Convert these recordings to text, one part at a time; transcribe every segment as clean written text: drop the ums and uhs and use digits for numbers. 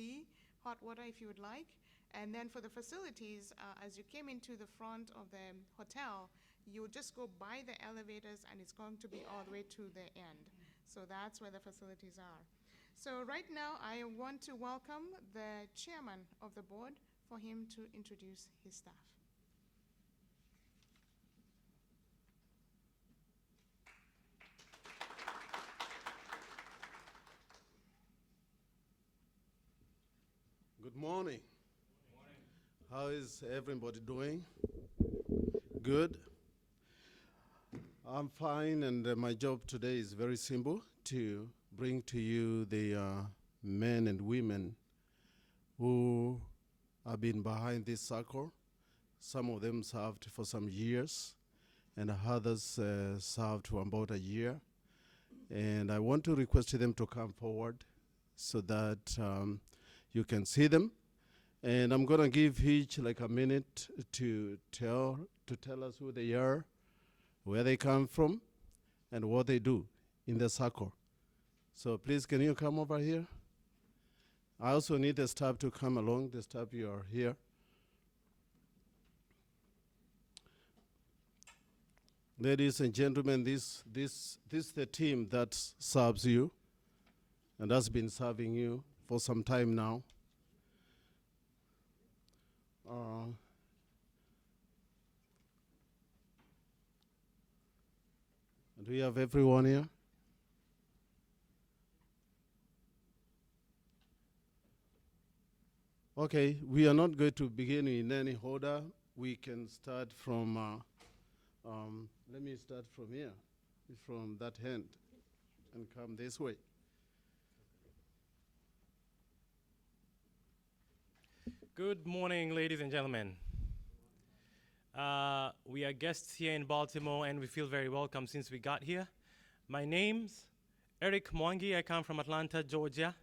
tea, hot water if you would like. And then for the facilities, as you came into the front of the hotel, you just go by the elevators and it's going to be all the way to the end. So that's where the facilities are. So right now, I want to welcome the chairman of the board for him to introduce his staff. Good morning. How is everybody doing? Good. I'm fine, and my job today is very simple, to bring to you the men and women who have been behind this circle. Some of them served for some years, and others served for about a year. And I want to request them to come forward so that you can see them. And I'm gonna give each like a minute to tell us who they are, where they come from, and what they do in the circle. So please, can you come over here? I also need the staff to come along, the staff you are here. Ladies and gentlemen, this is the team that serves you and has been serving you for some time now. Do we have everyone here? Okay, we are not going to begin in any order. We can start from, let me start from here, from that hand, and come this way. Good morning, ladies and gentlemen. We are guests here in Baltimore, and we feel very welcome since we got here. My name's Eric Mwangi. I come from Atlanta, Georgia.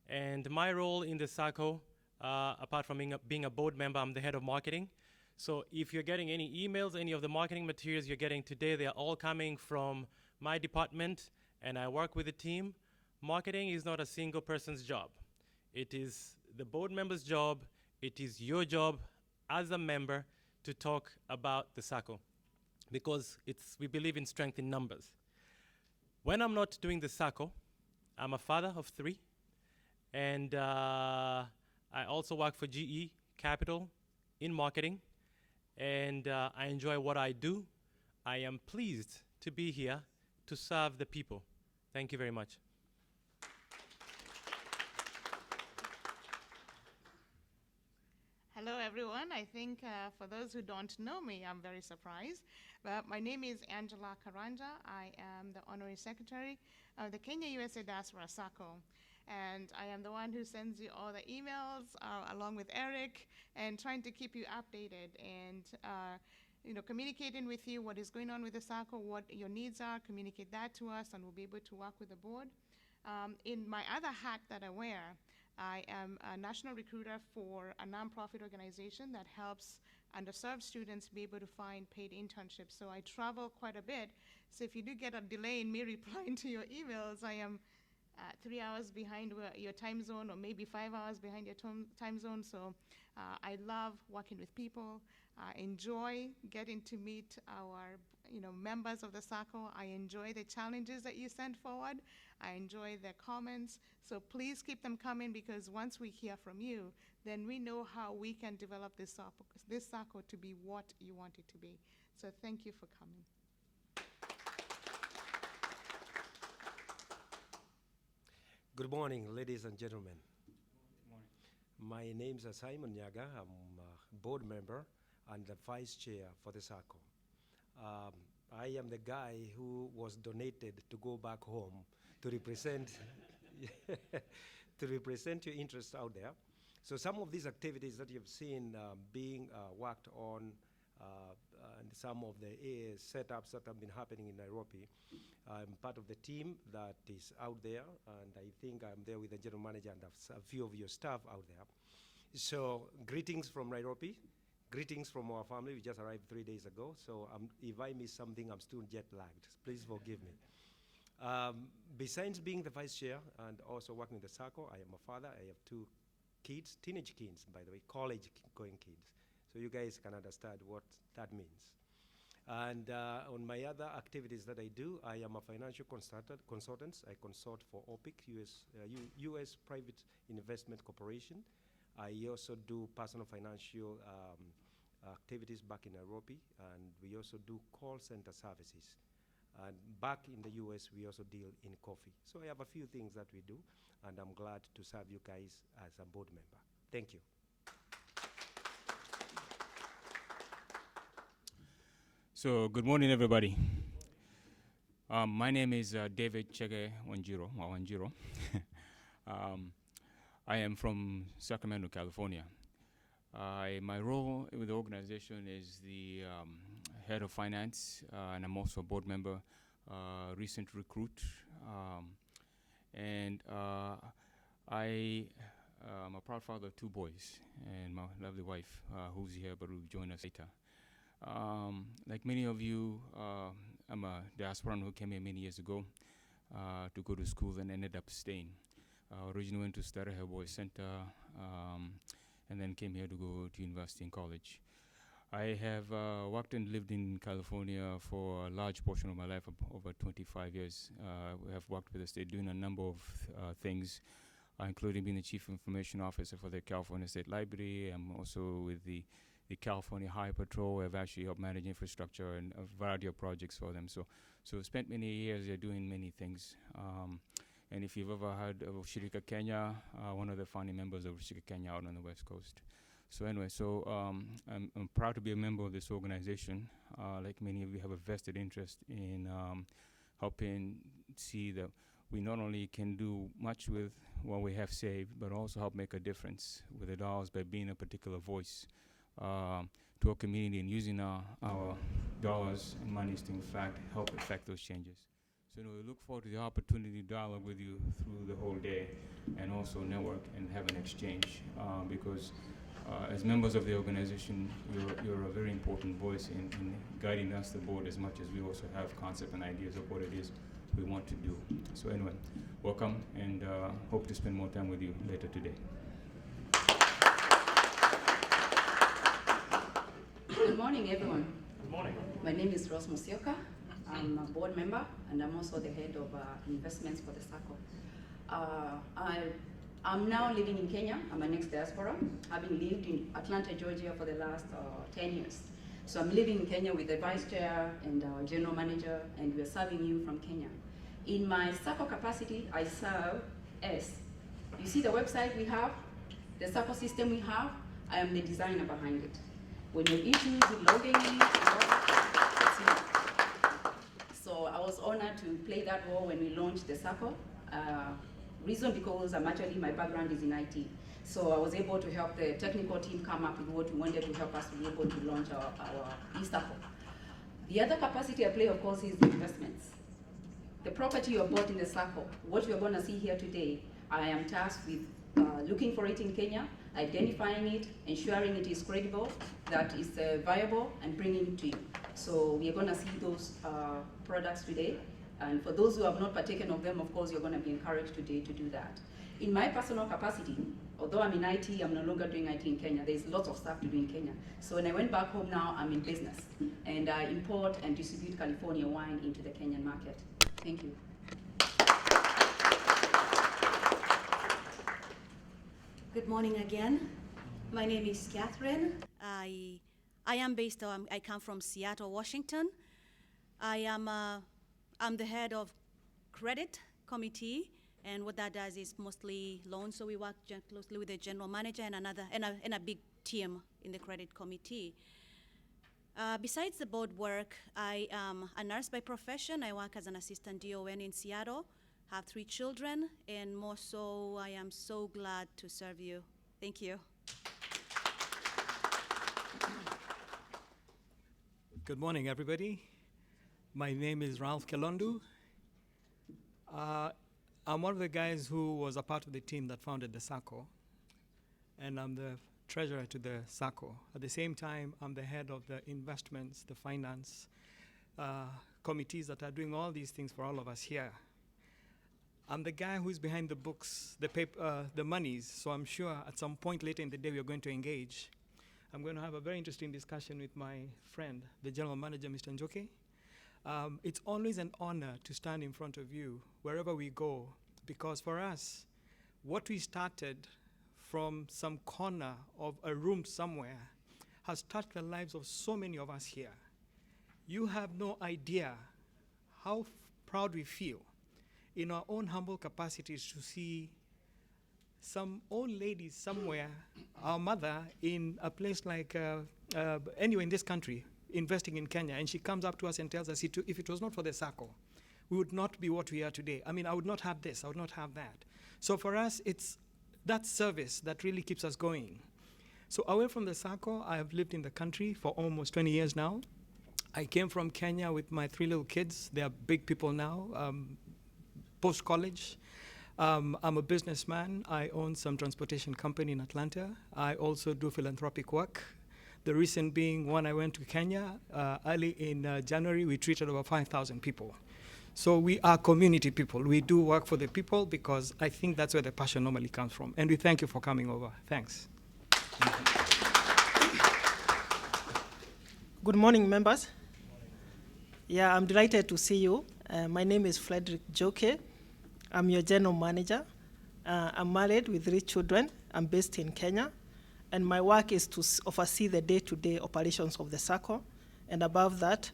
And my role in the Sacco, apart from being a board member, I'm the head of marketing. So if you're getting any emails, any of the marketing materials you're getting today, they're all coming from my department, and I work with the team. Marketing is not a single person's job. It is the board member's job. It is your job as a member to talk about the Sacco, because we believe in strength in numbers. When I'm not doing the Sacco, I'm a father of 3, and I also work for GE Capital in marketing, and I enjoy what I do. I am pleased to be here to serve the people. Thank you very much. Hello, everyone. I think for those who don't know me, I'm very surprised. But my name is Angela Karanja. I am the Honorary Secretary of the Kenya-USA Diaspora Sacco. And I am the one who sends you all the emails, along with Eric, and trying to keep you updated and communicating with you what is going on with the Sacco, what your needs are, communicate that to us, and we'll be able to work with the board. In my other hat that I wear, I am a national recruiter for a nonprofit organization that helps underserved students be able to find paid internships. So I travel quite a bit. So if you do get a delay in me replying to your emails, I am 3 hours behind your time zone, or maybe 5 hours behind your time zone. So I love working with people. I enjoy getting to meet our members of the Sacco. I enjoy the challenges that you send forward. I enjoy the comments. So please keep them coming, because once we hear from you, then we know how we can develop this Sacco to be what you want it to be. So thank you for coming. Good morning, ladies and gentlemen. Good morning. My name is Simon Nyaga. I'm a board member and the vice chair for the Sacco. I am the guy who was donated to go back home to represent to represent your interests out there. So some of these activities that you've seen being worked on, and some of the setups that have been happening in Nairobi, I'm part of the team that is out there, and I think I'm there with the general manager and a few of your staff out there. So greetings from Nairobi. Greetings from our family. We just arrived 3 days ago, so if I miss something, I'm still jet lagged. Please forgive me. Besides being the vice chair and also working in the Sacco, I am a father. I have 2 kids, teenage kids, by the way, college-going kids. So you guys can understand what that means. And on my other activities that I do, I am a financial consultant. I consult for OPIC, US Private Investment Corporation. I also do personal financial activities back in Nairobi, and we also do call center services. And back in the US, we also deal in coffee. So I have a few things that we do, and I'm glad to serve you guys as a board member. Thank you. So good morning, everybody. My name is David Chege Wanjiro. I am from Sacramento, California. My role with the organization is the head of finance, and I'm also a board member, recent recruit. I am a proud father of 2 boys and my lovely wife, who's here but will join us later. Like many of you, I'm a diasporan who came here many years ago to go to school and ended up staying. Originally went to Starter Boys Center, and then came here to go to university and college. I have worked and lived in California for a large portion of my life, over 25 years. We have worked with the state doing a number of things, including being the Chief Information Officer for the California State Library. I'm also with the California Highway Patrol. I've actually helped manage infrastructure and a variety of projects for them. So spent many years here doing many things. And if you've ever heard of Shirika Kenya, one of the founding members of Shirika Kenya out on the West Coast. So anyway, I'm proud to be a member of this organization. Like many of you, have a vested interest in helping see that we not only can do much with what we have saved, but also help make a difference with the dollars by being a particular voice to our community and using our dollars and monies to, in fact, help effect those changes. So we look forward to the opportunity to dialogue with you through the whole day and also network and have an exchange because as members of the organization, you're a very important voice in guiding us, the board, as much as we also have concept and ideas of what it is we want to do. So anyway, welcome, and hope to spend more time with you later today. Good morning, everyone. Good morning. My name is Rose Musioka. I'm a board member, and I'm also the head of investments for the Sacco. I'm now living in Kenya. I'm an ex-diaspora, having lived in Atlanta, Georgia for the last 10 years. So I'm living in Kenya with the vice chair and general manager, and we're serving you from Kenya. In my Sacco capacity, I serve as, you see the website we have, the Sacco system we have, I am the designer behind it. When you issues with logging in, so I was honored to play that role when we launched the Sacco. Reason because my background is in IT. So I was able to help the technical team come up with what we wanted to help us to be able to launch our e-Sacco. The other capacity I play, of course, is the investments. The property you bought in the Sacco, what you're going to see here today, I am tasked with looking for it in Kenya, identifying it, ensuring it is credible, that is viable, and bringing it to you. So we are going to see those products today. And for those who have not partaken of them, of course, you're going to be encouraged today to do that. In my personal capacity, although I'm in IT, I'm no longer doing IT in Kenya. There's lots of stuff to do in Kenya. So when I went back home now, I'm in business. And I import and distribute California wine into the Kenyan market. Thank you. Good morning again. My name is Catherine. I come from Seattle, Washington. I'm the head of credit committee, and what that does is mostly loans. So we work closely with the general manager and a big team in the credit committee. Besides the board work, I am a nurse by profession. I work as an assistant DON in Seattle. Have 3 children, and more so, I am so glad to serve you. Thank you. Good morning, everybody. My name is Ralph Kelondu. I'm one of the guys who was a part of the team that founded the Sacco, and I'm the treasurer to the Sacco. At the same time, I'm the head of the investments, the finance committees that are doing all these things for all of us here. I'm the guy who's behind the books, the monies. So I'm sure at some point later in the day we are going to engage. I'm going to have a very interesting discussion with my friend, the General Manager, Mr. Njoke. It's always an honor to stand in front of you wherever we go, because for us, what we started from some corner of a room somewhere has touched the lives of so many of us here. You have no idea how proud we feel in our own humble capacities to see some old lady somewhere, our mother in a place like, anywhere in this country, investing in Kenya, and she comes up to us and tells us, if it was not for the Sacco, we would not be what we are today. I mean, I would not have this, I would not have that. So for us, it's that service that really keeps us going. So away from the Sacco, I have lived in the country for almost 20 years now. I came from Kenya with my 3 little kids. They are big people now, post-college. I'm a businessman. I own some transportation company in Atlanta. I also do philanthropic work. The recent being one, I went to Kenya early in January. We treated over 5,000 people. So we are community people. We do work for the people because I think that's where the passion normally comes from. And we thank you for coming over. Thanks. Good morning, members. Yeah, I'm delighted to see you. My name is Frederick Joke. I'm your general manager. I'm married with 3 children. I'm based in Kenya. And my work is to oversee the day-to-day operations of the Sacco. And above that,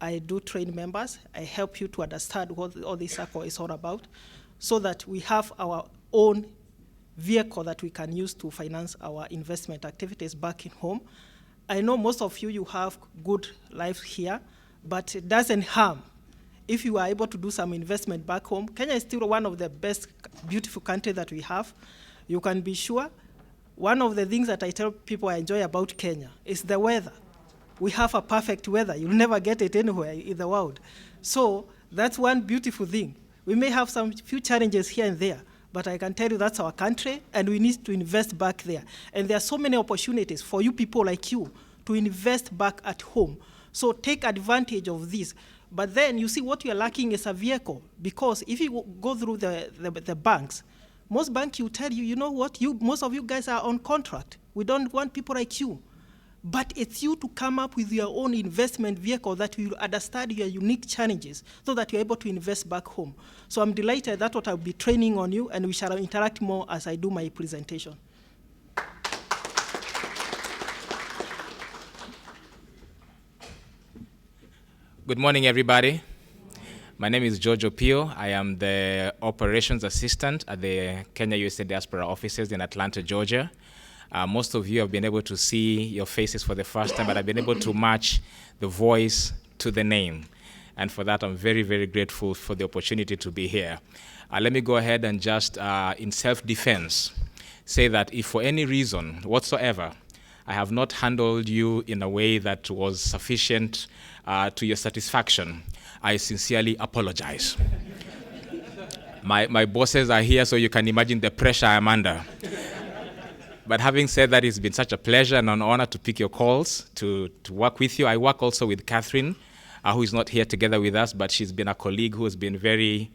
I do train members. I help you to understand what all this Sacco is all about so that we have our own vehicle that we can use to finance our investment activities back in home. I know most of you have good life here, but it doesn't harm if you are able to do some investment back home. Kenya is still one of the best, beautiful countries that we have. You can be sure. One of the things that I tell people I enjoy about Kenya is the weather. We have a perfect weather. You'll never get it anywhere in the world. So that's one beautiful thing. We may have some few challenges here and there, but I can tell you that's our country, and we need to invest back there. And there are so many opportunities for you people like you to invest back at home. So take advantage of this. But then you see what you're lacking is a vehicle, because if you go through the banks, most banks will tell you, you know what, most of you guys are on contract. We don't want people like you. But it's you to come up with your own investment vehicle that will understand your unique challenges so that you're able to invest back home. So I'm delighted that's what I'll be training on you, and we shall interact more as I do my presentation. Good morning, everybody. My name is Jojo Pio. I am the operations assistant at the Kenya USA Diaspora offices in Atlanta, Georgia. Most of you have been able to see your faces for the first time, but I've been able to match the voice to the name. And for that, I'm very, very grateful for the opportunity to be here. Let me go ahead and just, in self-defense, say that if for any reason whatsoever, I have not handled you in a way that was sufficient to your satisfaction, I sincerely apologize. My bosses are here, so you can imagine the pressure I'm under. But having said that, it's been such a pleasure and an honor to pick your calls, to work with you. I work also with Catherine, who is not here together with us, but she's been a colleague who has been very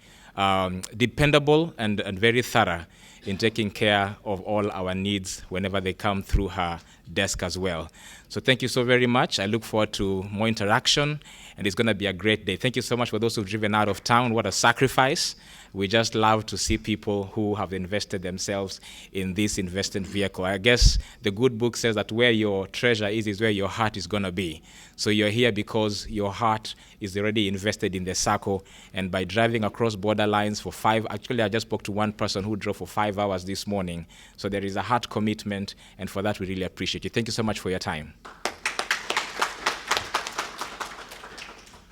dependable and very thorough in taking care of all our needs whenever they come through her desk as well. So thank you so very much. I look forward to more interaction, and it's going to be a great day. Thank you so much for those who've driven out of town. What a sacrifice. We just love to see people who have invested themselves in this investment vehicle. I guess the good book says that where your treasure is where your heart is going to be. So you're here because your heart is already invested in the Sacco, and by driving across border lines for actually I just spoke to one person who drove for 5 hours this morning. So there is a heart commitment, and for that we really appreciate you. Thank you so much for your time.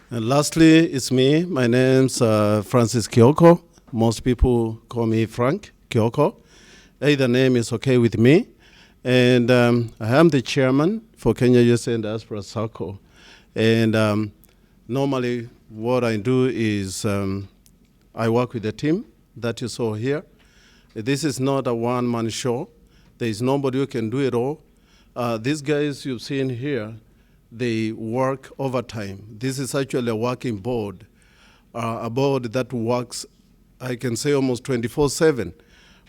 And lastly, it's me. My name's Francis Kioko. Most people call me Frank Kioko. Either name is okay with me. And I am the chairman for Kenya USA Diaspora Sacco. And normally what I do is I work with a team that you saw here. This is not a one-man show. There is nobody who can do it all. These guys you've seen here, they work overtime. This is actually a working board, a board that works I can say almost 24/7.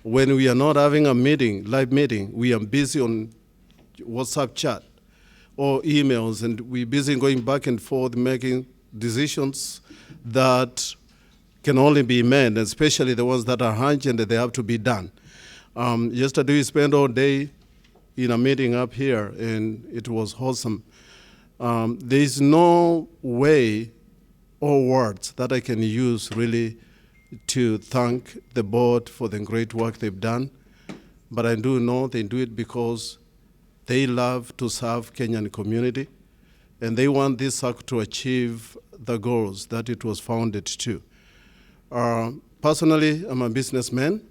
When we are not having a meeting, live meeting, we are busy on WhatsApp chat or emails, and we're busy going back and forth making decisions that can only be made, especially the ones that are urgent and they have to be done. Yesterday we spent all day in a meeting up here, and it was awesome. There is no way or words that I can use really to thank the board for the great work they've done, but I do know they do it because they love to serve Kenyan community, and they want this Sacco to achieve the goals that it was founded to. Personally, I'm a businessman.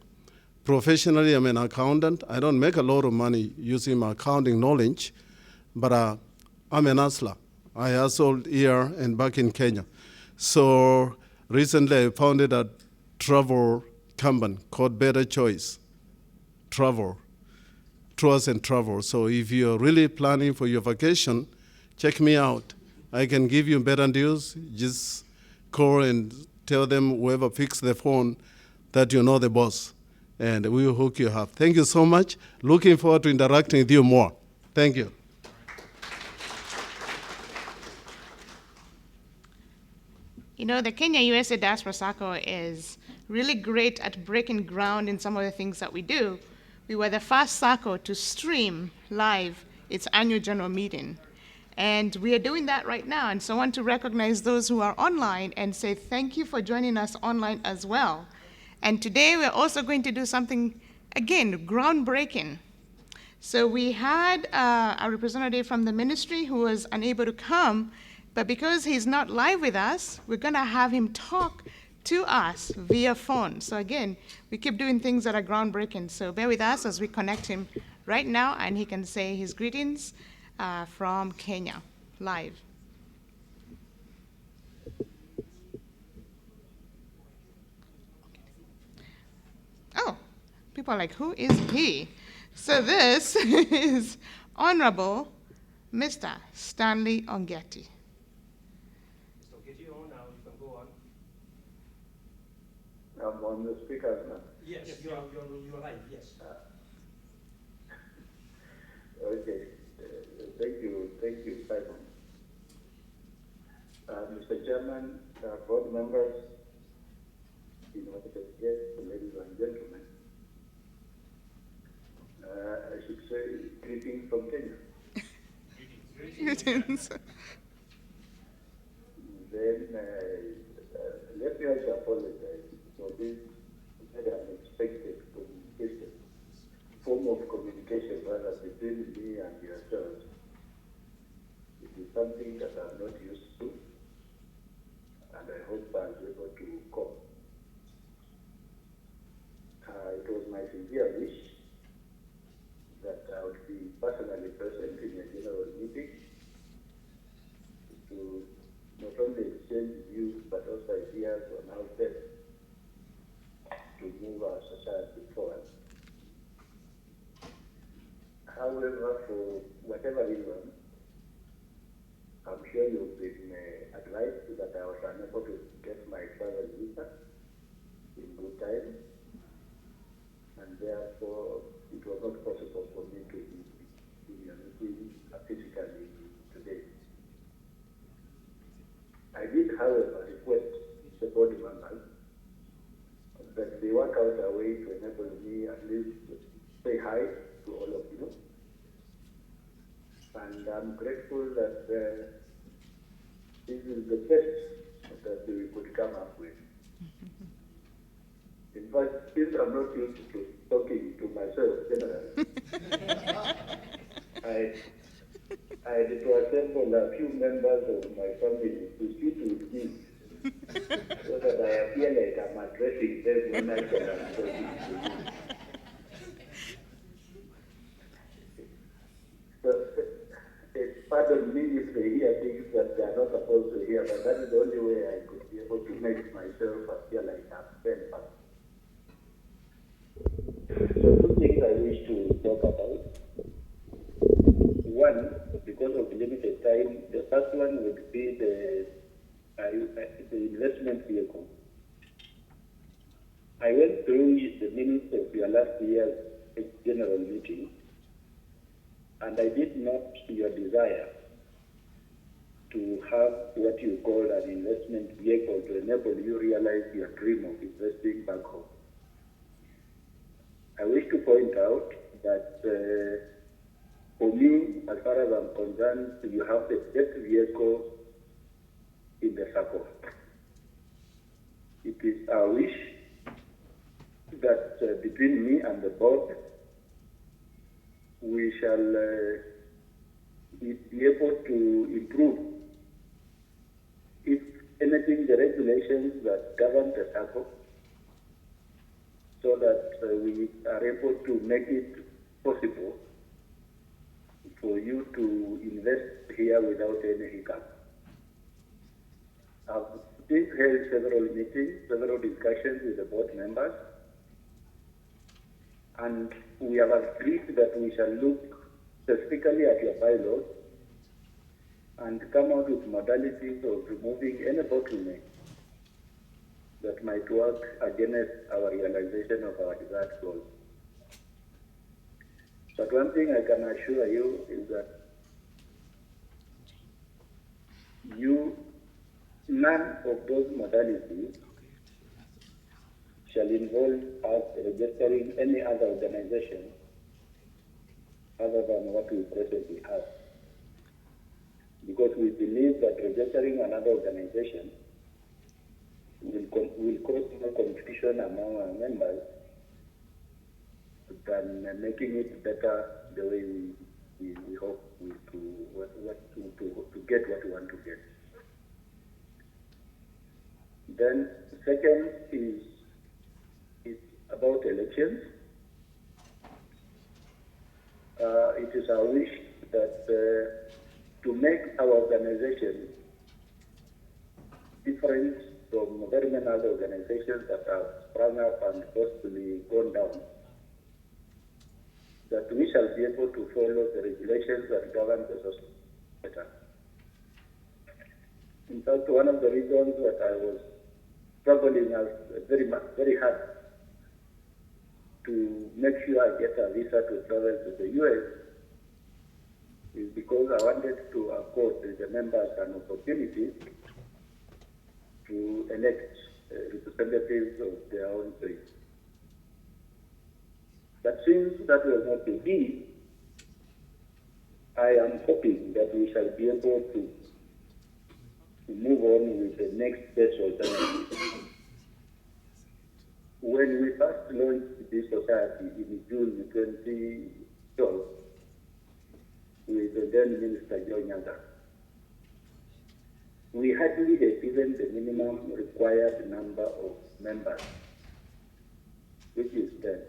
Professionally, I'm an accountant. I don't make a lot of money using my accounting knowledge, but I'm an hustler. I hustled here and back in Kenya. So recently I founded a travel company called Better Choice Travel, Tours and Travel. So if you're really planning for your vacation, check me out. I can give you better deals. Just call and tell them, whoever picks the phone, that you know the boss, and we will hook you up. Thank you so much. Looking forward to interacting with you more. Thank you. You know, the Kenya USA Diaspora Sacco is really great at breaking ground in some of the things that we do. We were the first Sacco to stream live its annual general meeting. And we are doing that right now. And so I want to recognize those who are online and say thank you for joining us online as well. And today we're also going to do something, again, groundbreaking. So we had a representative from the ministry who was unable to come, but because he's not live with us, we're going to have him talk to us via phone. So again, we keep doing things that are groundbreaking. So bear with us as we connect him right now, and he can say his greetings from Kenya, live. Oh, people are like, who is he? So this is Honorable Mr. Stanley Ongeti. I'm on the speakers now. Yes, you're live, yes. Okay. Thank you, Simon. Mr. Chairman, board members, invited guests, ladies and gentlemen, I should say greetings from Kenya. Greetings. Then let me also apologize for this very unexpected form of communication rather between me and yourselves. It is something that I'm not used to, and I hope I'll be able to cope. It was my sincere wish that I would be personally present in a general meeting to not only exchange views but also ideas on how best to move our society forward. However, for whatever reason, I'm sure you've been advised that I was unable to get my travel visa in good time, and therefore it was not possible for me to be in your meeting physically today. I did, however, request the board members that they work out a way to enable me at least say hi to all of you. And I'm grateful that this is the best that we could come up with. In fact, since I'm not used to talking to myself generally, I had to assemble a few members of my family to sit with me so that I appear like I'm addressing them when I can I'm talking to you. So, pardon me if they hear things that they are not supposed to hear, but that is the only way I could be able to make myself appear like I'm very fast. So two things I wish to talk about. One, because of limited time, the first one would be the investment vehicle. I went through the minutes of your last year's general meeting, and I did note your desire to have what you call an investment vehicle to enable you realize your dream of investing back home. I wish to point out that for me, as far as I'm concerned, you have the best vehicle in the Sacco. It is our wish that between me and the board, we shall be able to improve, if anything, the regulations that govern the Sacco, so that we are able to make it possible for you to invest here without any hiccup. I've held several meetings, several discussions with the board members, and we have agreed that we shall look specifically at your bylaws and come out with modalities of removing any bottleneck that might work against our realization of our desired goals. But one thing I can assure you is that none of those modalities shall involve us registering any other organization other than what we presently have. Because we believe that registering another organization will cause more confusion among our members than making it better the way we hope to get what we want to get. Then second is about elections. It is our wish that to make our organization different from very many other organizations that have sprung up and possibly gone down, that we shall be able to follow the regulations that govern the society better. In fact, one of the reasons that I was struggling very hard to make sure I get a visa to travel to the US is because I wanted to accord the members an opportunity to elect representatives of their own faith. But since that was not to be, I am hoping that we shall be able to move on with the next best alternative. When we first launched this society in June 2012 with the then Minister Joe Nyaga, we hardly had even the minimum required number of members, which is 10.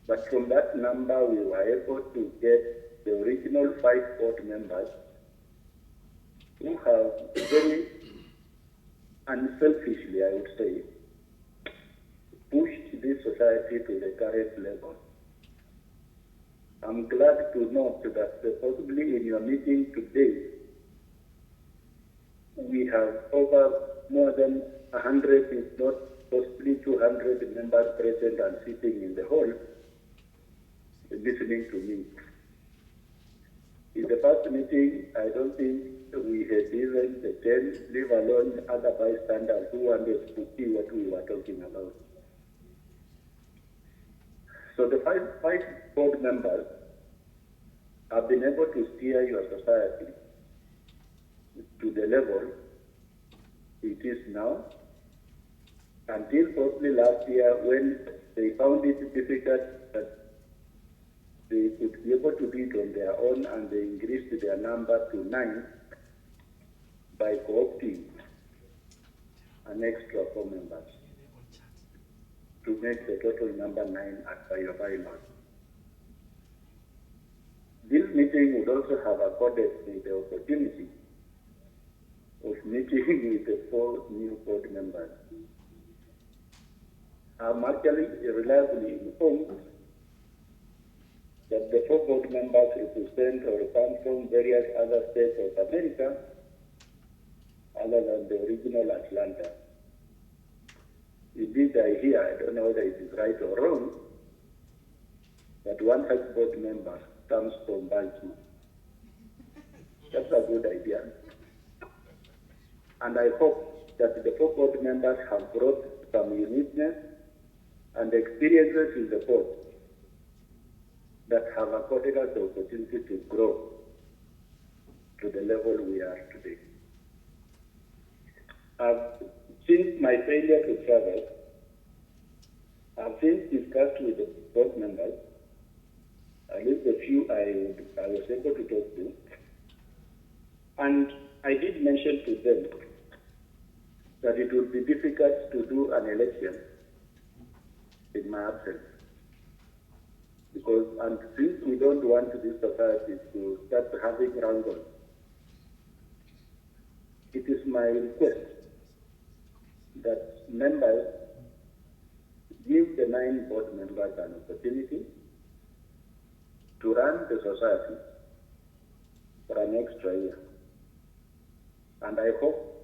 But from that number, we were able to get the original 5 board members who have very unselfishly, I would say, pushed this society to the current level. I'm glad to note that possibly in your meeting today, we have over more than 100, if not possibly 200 members present and sitting in the hall, listening to me. In the first meeting, I don't think we had even the 10, leave alone other bystanders who wanted to see what we were talking about. So the five board members have been able to steer your society to the level it is now, until probably last year when they found it difficult that they could be able to do it on their own, and they increased their number to 9 by co-opting an extra 4 members to make the total number 9 as per your bylaws. This meeting would also have accorded me the opportunity of meeting with the 4 new board members. I'm actually reliably informed that the 4 board members represent or come from various other states of America other than the original Atlanta. Indeed, I hear, I don't know whether it is right or wrong, that one such board member comes from Baltimore. That's a good idea. And I hope that the 4 board members have brought some uniqueness and experiences in the board that have accorded us the opportunity to grow to the level we are today. Since my failure to travel, I've since discussed with the board members, at least the few I was able to talk to, and I did mention to them that it would be difficult to do an election in my absence. Because, and since we don't want this society to start having wrangles, it is my request that members give the 9 board members an opportunity to run the society for an extra year. And I hope,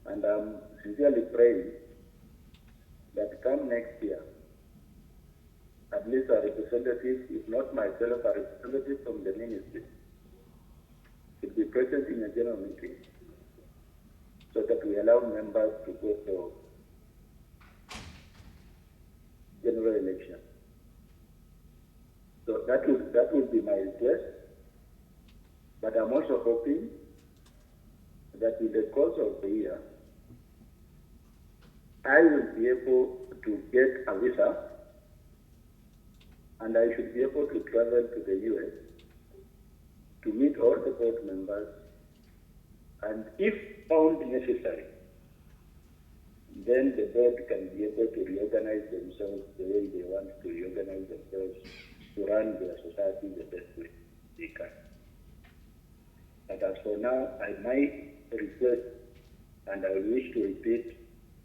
and I'm sincerely praying, that come next year, at least a representative, if not myself, a representative from the ministry, should be present in a general meeting so that we allow members to go for general election. So that would be my request. But I'm also hoping that in the course of the year, I will be able to get a visa and I should be able to travel to the US to meet all the board members, and if found necessary, then the board can be able to reorganize themselves the way they want to reorganize themselves to run their society the best way they can. But as for now, my request, and I wish to repeat,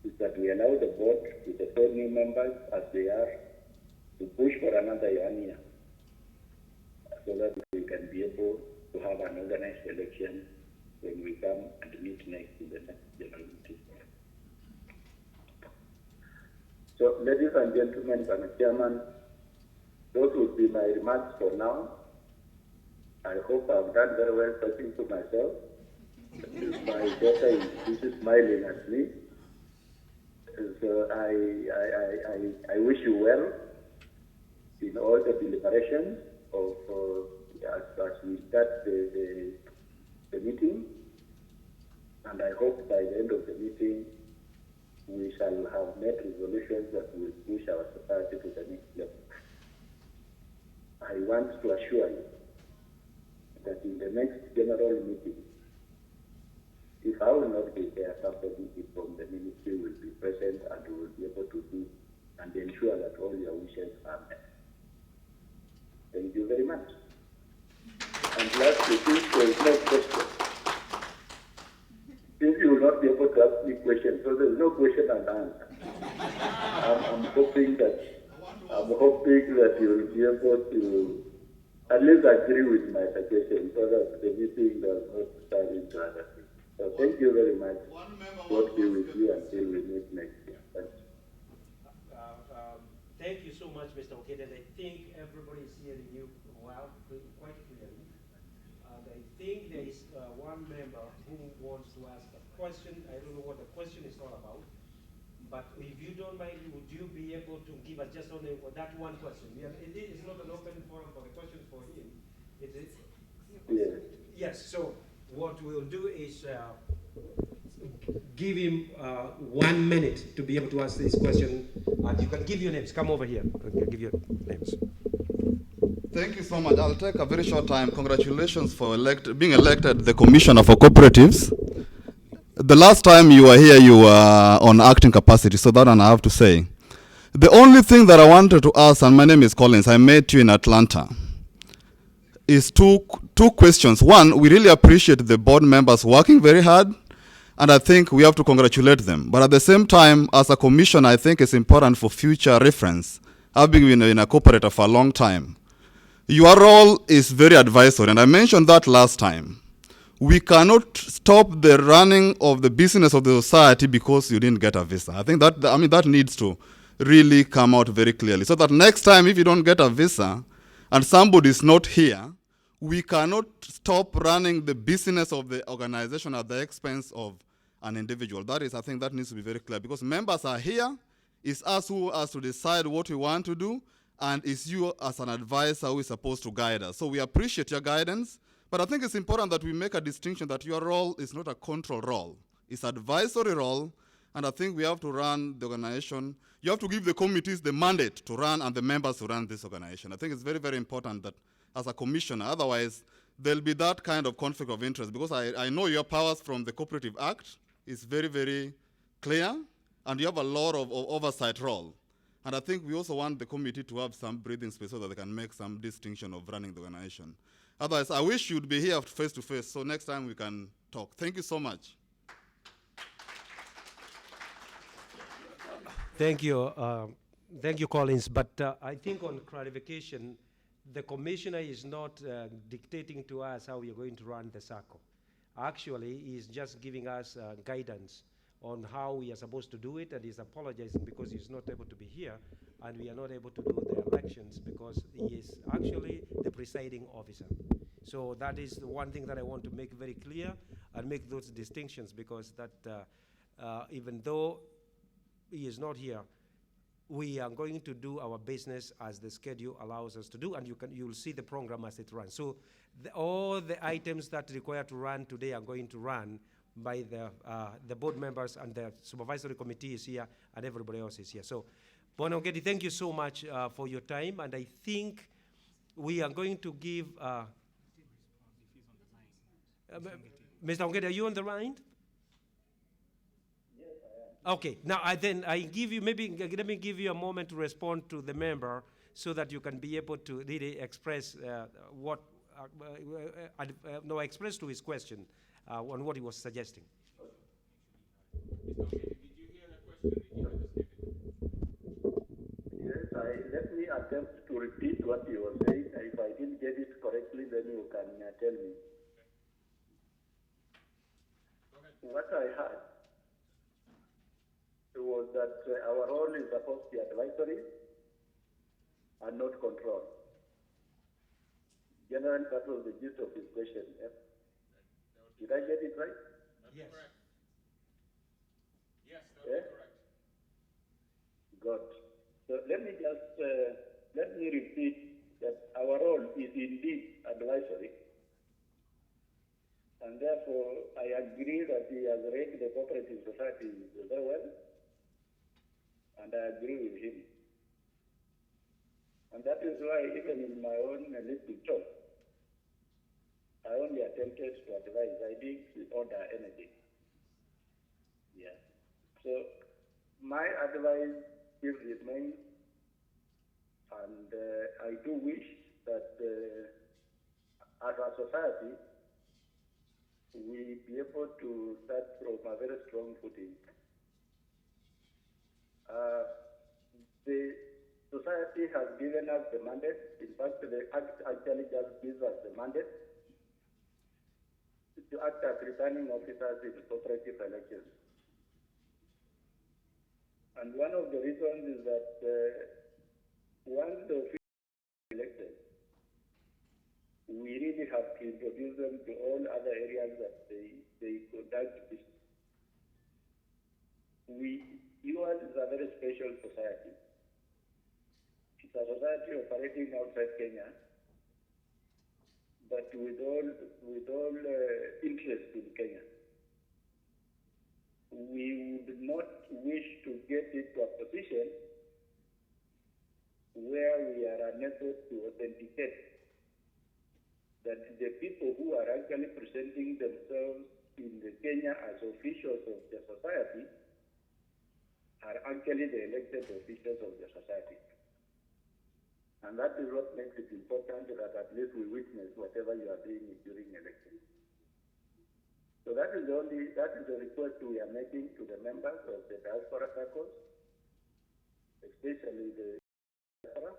is that we allow the board with the 4 new members as they are to push for another 1 year so that we can be able to have an organized election when we come and meet next in the next general meeting. So, ladies and gentlemen, Mr. Chairman, those would be my remarks for now. I hope I've done very well talking to myself. My daughter is smiling at me. So I wish you well in all the deliberations of as we start the meeting, and I hope by the end of the meeting we shall have made resolutions that will push our society to the next level. I want to assure you that in the next general meeting, if I will not be there, somebody from the ministry will be present and will be able to do and ensure that all your wishes are met. Thank you very much. And lastly, since there is no question, since you will not be able to ask me questions, so there is no question and answer. I'm hoping that you will be able to at least agree with my suggestion so that the meeting does not turn into other things. So thank you very much. God be with you until we meet next year. Thank you. Thank you so much, Mr. Okeden. I think everybody is hearing you well, quite clearly. And I think there is one member who wants to ask a question. I don't know what the question is all about. But if you don't mind, would you be able to give us just only that one question? It's not an open forum for the questions for him. Is it? Yes. Yes. So what we'll do is give him 1 minute to be able to ask this question. And you can give your names. Come over here. You can give your names. Thank you so much. I'll take a very short time. Congratulations for being elected the Commissioner for Cooperatives. The last time you were here, you were on acting capacity, so that one I have to say. The only thing that I wanted to ask, and my name is Collins, I met you in Atlanta, is two questions. One, we really appreciate the board members working very hard, and I think we have to congratulate them. But at the same time, as a commissioner, I think it's important for future reference. I've been in a cooperative for a long time. Your role is very advisory, and I mentioned that last time. we cannot stop the running of the business of the society because you didn't get a visa. I think that needs to really come out very clearly. So that next time, if you don't get a visa and somebody is not here, we cannot stop running the business of the organization at the expense of an individual. I think that needs to be very clear, because members are here. It's us who has to decide what we want to do, and it's you as an advisor who is supposed to guide us. So we appreciate your guidance, but I think it's important that we make a distinction that your role is not a control role. It's an advisory role, and I think we have to run the organization. You have to give the committees the mandate to run and the members to run this organization. I think it's very, very important that as a commissioner, otherwise there'll be that kind of conflict of interest, because I know your powers from the Cooperative Act is very, very clear, and you have a lot of oversight role. And I think we also want the committee to have some breathing space so that they can make some distinction of running the organization. Otherwise, I wish you'd be here face to face, so next time we can talk. Thank you so much. Thank you, Collins. But I think on clarification, the commissioner is not dictating to us how we are going to run the Sacco. Actually, he's just giving us guidance on how we are supposed to do it, and he's apologizing because he's not able to be here, and we are not able to do the elections because he is actually the presiding officer. So that is the one thing that I want to make very clear and make those distinctions, because that even though he is not here, we are going to do our business as the schedule allows us to do, and you'll see the program as it runs. So all the items that require to run today are going to run by the board members, and the supervisory committee is here, and everybody else is here. So, Bwana Ongedi, thank you so much for your time, and I think we are going to give Mr. Ongedi, are you on the line? Okay, now I give you, let me give you a moment to respond to the member so that you can be able to really express express to his question on what he was suggesting. Yes, let me attempt to repeat what you were saying. If I didn't get it correctly, then you can tell me. What I heard was that our role is supposed to be advisory and not control. Generally, that was the gist of his question. Yeah? Did I get it right? Yes. Correct. Yes, that's correct. Good. So let me repeat that our role is indeed advisory, and therefore I agree that he has read the cooperative society very well, and I agree with him. And that is why even in my own listing talk, I only attempted to advise. I didn't order anything. Yeah. So my advice still remains, and I do wish that as a society, we be able to start from a very strong footing. The society has given us the mandate. In fact, the Act actually just gives us the mandate to act as returning officers in cooperative elections. And one of the reasons is that once the officials are elected, we really have to introduce them to all other areas that they conduct business. Yours is a very special society. It's a society operating outside Kenya, but with all interest in Kenya. We would not wish to get into a position where we are unable to authenticate that the people who are actually presenting themselves in the Kenya as officials of the society are actually the elected officials of the society. And that is what makes it important that at least we witness whatever you are doing during elections. So that is the request we are making to the members of the Diaspora Sacco, especially the diaspora,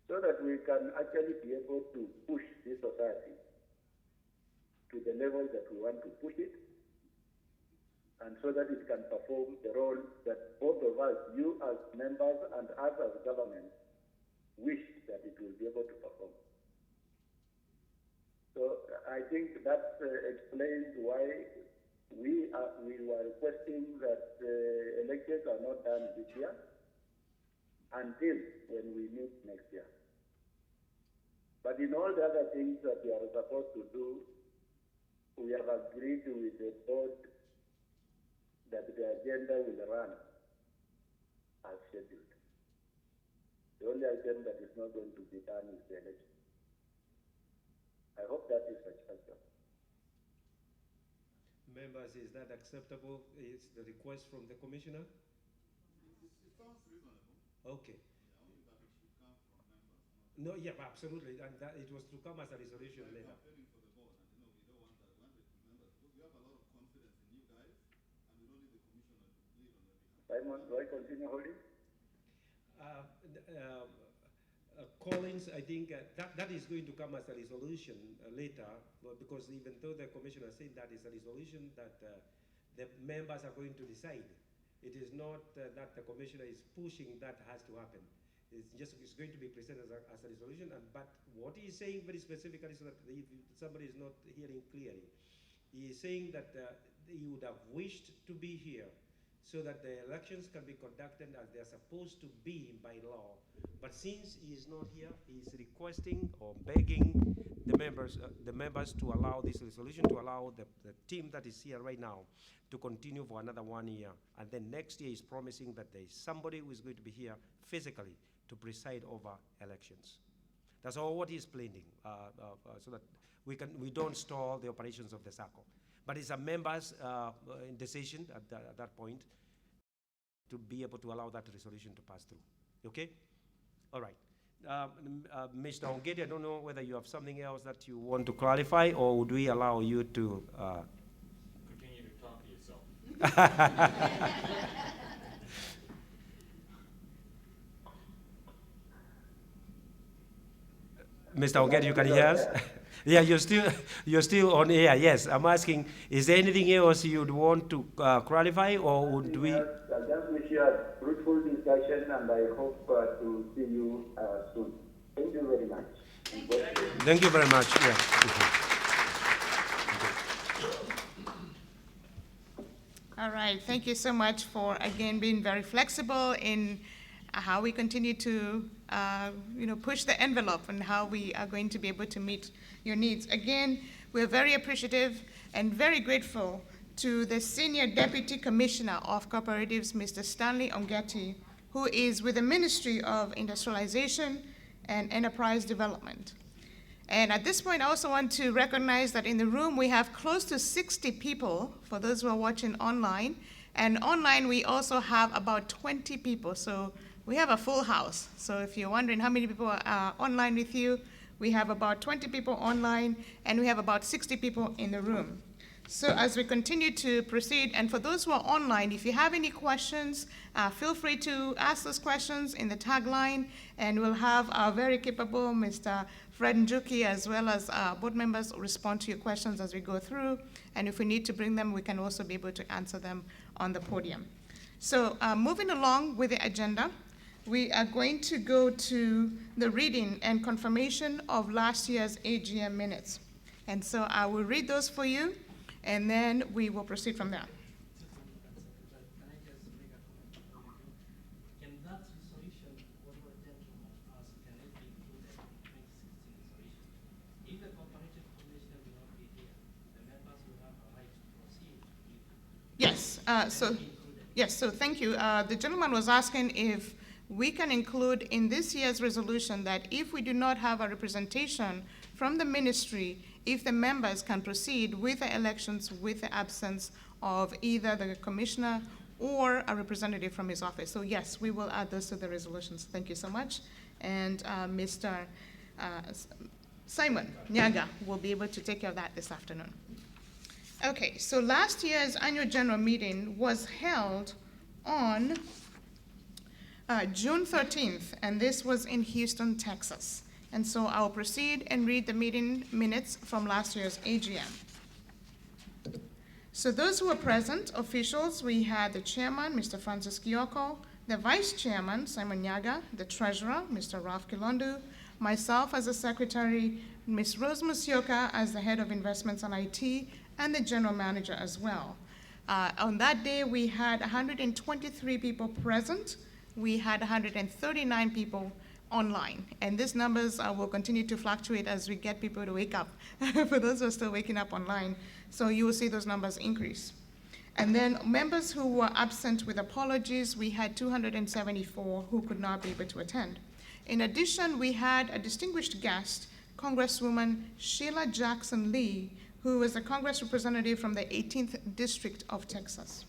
so that we can actually be able to push this society to the level that we want to push it, and so that it can perform the role that both of us, you as members and us as government, wish that it will be able to perform. So I think that explains why we were requesting that elections are not done this year until when we meet next year. But in all the other things that we are supposed to do, we have agreed with the board that the agenda will run as scheduled. The only item that is not going to be done is the election. I hope that is satisfactory. Members, is that acceptable? Is the request from the commissioner? It sounds reasonable. Okay. Yeah, only that it should come from members. No, yeah, absolutely, and that it was to come as a resolution later. Campaigning for the board, and we don't want that. We want it to members because we have a lot of confidence in you guys, and we don't need the commissioner to plead on their behalf. Simon, do I continue holding? Collins, I think that is going to come as a resolution later, because even though the commissioner said that is a resolution that the members are going to decide. It is not that the commissioner is pushing that has to happen. It's going to be presented as a resolution, but what he is saying very specifically, so that if somebody is not hearing clearly, he is saying that he would have wished to be here so that the elections can be conducted as they are supposed to be by law. But since he is not here, he is requesting or begging the members to allow this resolution, to allow the team that is here right now to continue for another 1 year. And then next year he's promising that there is somebody who is going to be here physically to preside over elections. That's all what he's planning, so that we don't stall the operations of the Sacco. But it's a members' decision at that point to be able to allow that resolution to pass through. Okay? All right. Mr. Ongeti, I don't know whether you have something else that you want to clarify, or would we allow you to continue to talk to yourself? Mr. Ongeti, you can hear us? Yeah, you're still on air. Yes, I'm asking, is there anything else you'd want to clarify, or would we? I just wish you a fruitful discussion, and I hope to see you soon. Thank you very much. Thank you very much. Yeah. All right, thank you so much for, again, being very flexible in how we continue to push the envelope and how we are going to be able to meet your needs. Again, we're very appreciative and very grateful to the Senior Deputy Commissioner of Cooperatives, Mr. Stanley Ongeti, who is with the Ministry of Industrialization and Enterprise Development. And at this point, I also want to recognize that in the room we have close to 60 people, for those who are watching online. And online we also have about 20 people, so we have a full house. So if you're wondering how many people are online with you, we have about 20 people online, and we have about 60 people in the room. So as we continue to proceed, and for those who are online, if you have any questions, feel free to ask those questions in the tagline, and we'll have our very capable Mr. Fred Njuki, as well as board members, respond to your questions as we go through. And if we need to bring them, we can also be able to answer them on the podium. So moving along with the agenda, we are going to go to the reading and confirmation of last year's AGM minutes. And so I will read those for you, and then we will proceed from there. Can I just make a comment? Can that resolution, what the gentleman asked, can it be included in 2016 resolution? If the comparative commission will not be here, the members will have a right to proceed. Yes, so thank you. The gentleman was asking if we can include in this year's resolution that if we do not have a representation from the ministry, if the members can proceed with the elections with the absence of either the commissioner or a representative from his office. So yes, we will add those to the resolutions. Thank you so much. And Mr. Simon Nyaga will be able to take care of that this afternoon. Okay, so last year's annual general meeting was held on June 13th, and this was in Houston, Texas. And so I'll proceed and read the meeting minutes from last year's AGM. So those who were present, officials, we had the chairman, Mr. Francis Kioko, the vice chairman, Simon Nyaga, the treasurer, Mr. Ralph Kilondu, myself as the secretary, Ms. Rose Musioka as the head of investments and IT, and the general manager as well. On that day, we had 123 people present. We had 139 people online. And these numbers will continue to fluctuate as we get people to wake up, for those who are still waking up online. So you will see those numbers increase. And then members who were absent with apologies, we had 274 who could not be able to attend. In addition, we had a distinguished guest, Congresswoman Sheila Jackson Lee, who was a Congress representative from the 18th District of Texas.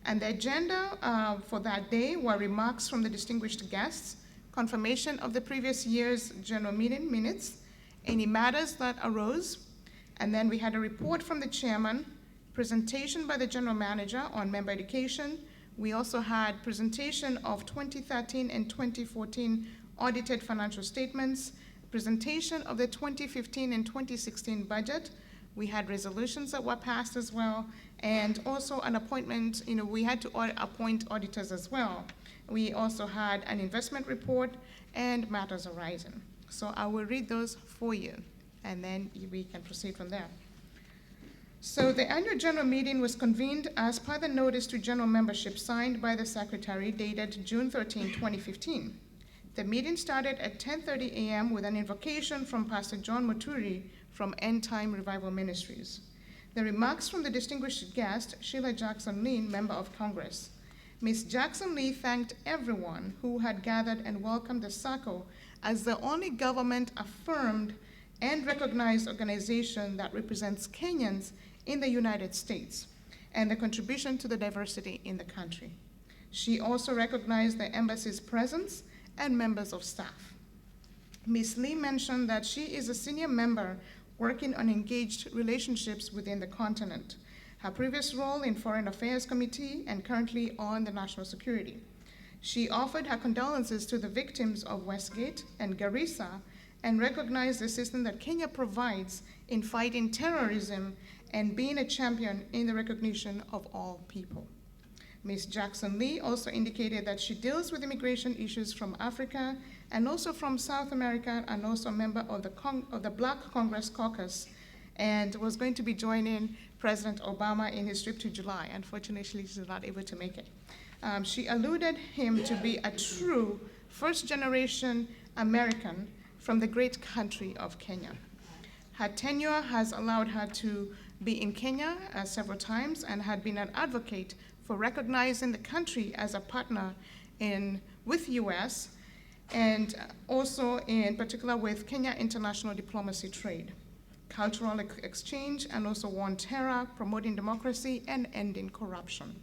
And the agenda for that day were remarks from the distinguished guests, confirmation of the previous year's general meeting minutes, any matters that arose, and then we had a report from the chairman, presentation by the general manager on member education. We also had presentation of 2013 and 2014 audited financial statements, presentation of the 2015 and 2016 budget. We had resolutions that were passed as well, and also an appointment, we had to appoint auditors as well. We also had an investment report and matters arising. So I will read those for you, and then we can proceed from there. So the annual general meeting was convened as per the notice to general membership signed by the secretary dated June 13, 2015. The meeting started at 10:30 a.m. with an invocation from Pastor John Muturi from End Time Revival Ministries. The remarks from the distinguished guest, Sheila Jackson Lee, member of Congress. Ms. Jackson Lee thanked everyone who had gathered and welcomed the Sacco as the only government-affirmed and recognized organization that represents Kenyans in the United States and the contribution to the diversity in the country. She also recognized the embassy's presence and members of staff. Ms. Lee mentioned that she is a senior member working on engaged relationships within the continent, her previous role in Foreign Affairs Committee and currently on the National Security. She offered her condolences to the victims of Westgate and Garissa and recognized the assistance that Kenya provides in fighting terrorism and being a champion in the recognition of all people. Ms. Jackson Lee also indicated that she deals with immigration issues from Africa and also from South America, and also a member of the Black Congress Caucus, and was going to be joining President Obama in his trip to July. Unfortunately, she's not able to make it. She alluded him to be a true first-generation American from the great country of Kenya. Her tenure has allowed her to be in Kenya several times and had been an advocate for recognizing the country as a partner with U.S. and also in particular with Kenya international diplomacy trade, cultural exchange, and also war on terror, promoting democracy, and ending corruption.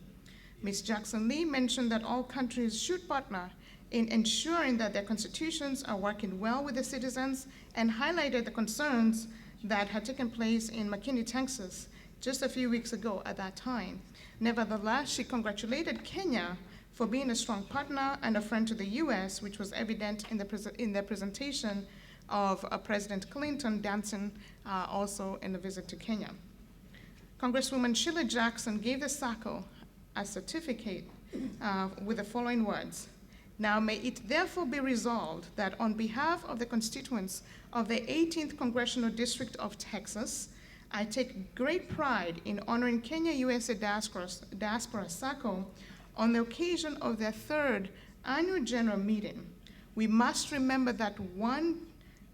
Ms. Jackson Lee mentioned that all countries should partner in ensuring that their constitutions are working well with the citizens, and highlighted the concerns that had taken place in McKinney, Texas, just a few weeks ago at that time. Nevertheless, she congratulated Kenya for being a strong partner and a friend to the U.S., which was evident in the presentation of President Clinton dancing also in a visit to Kenya. Congresswoman Sheila Jackson gave the Sacco a certificate with the following words: "Now may it therefore be resolved that on behalf of the constituents of the 18th Congressional District of Texas, I take great pride in honoring Kenya USA Diaspora Sacco on the occasion of their 3rd annual general meeting. We must remember that one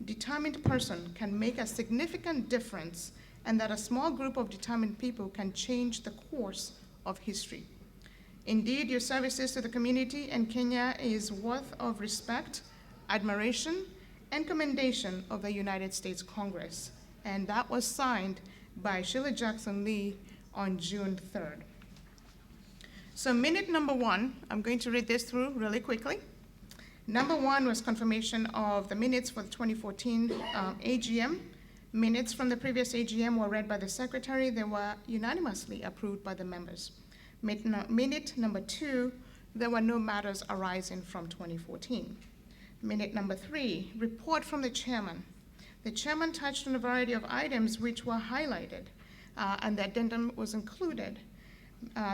determined person can make a significant difference, and that a small group of determined people can change the course of history. Indeed, your services to the community and Kenya is worth of respect, admiration, and commendation of the United States Congress." And that was signed by Sheila Jackson Lee on June 3rd. So minute number 1, I'm going to read this through really quickly. Number 1 was confirmation of the minutes for the 2014 AGM. Minutes from the previous AGM were read by the secretary. They were unanimously approved by the members. Minute number 2, there were no matters arising from 2014. Minute number 3, report from the chairman. The chairman touched on a variety of items which were highlighted. and the addendum was included.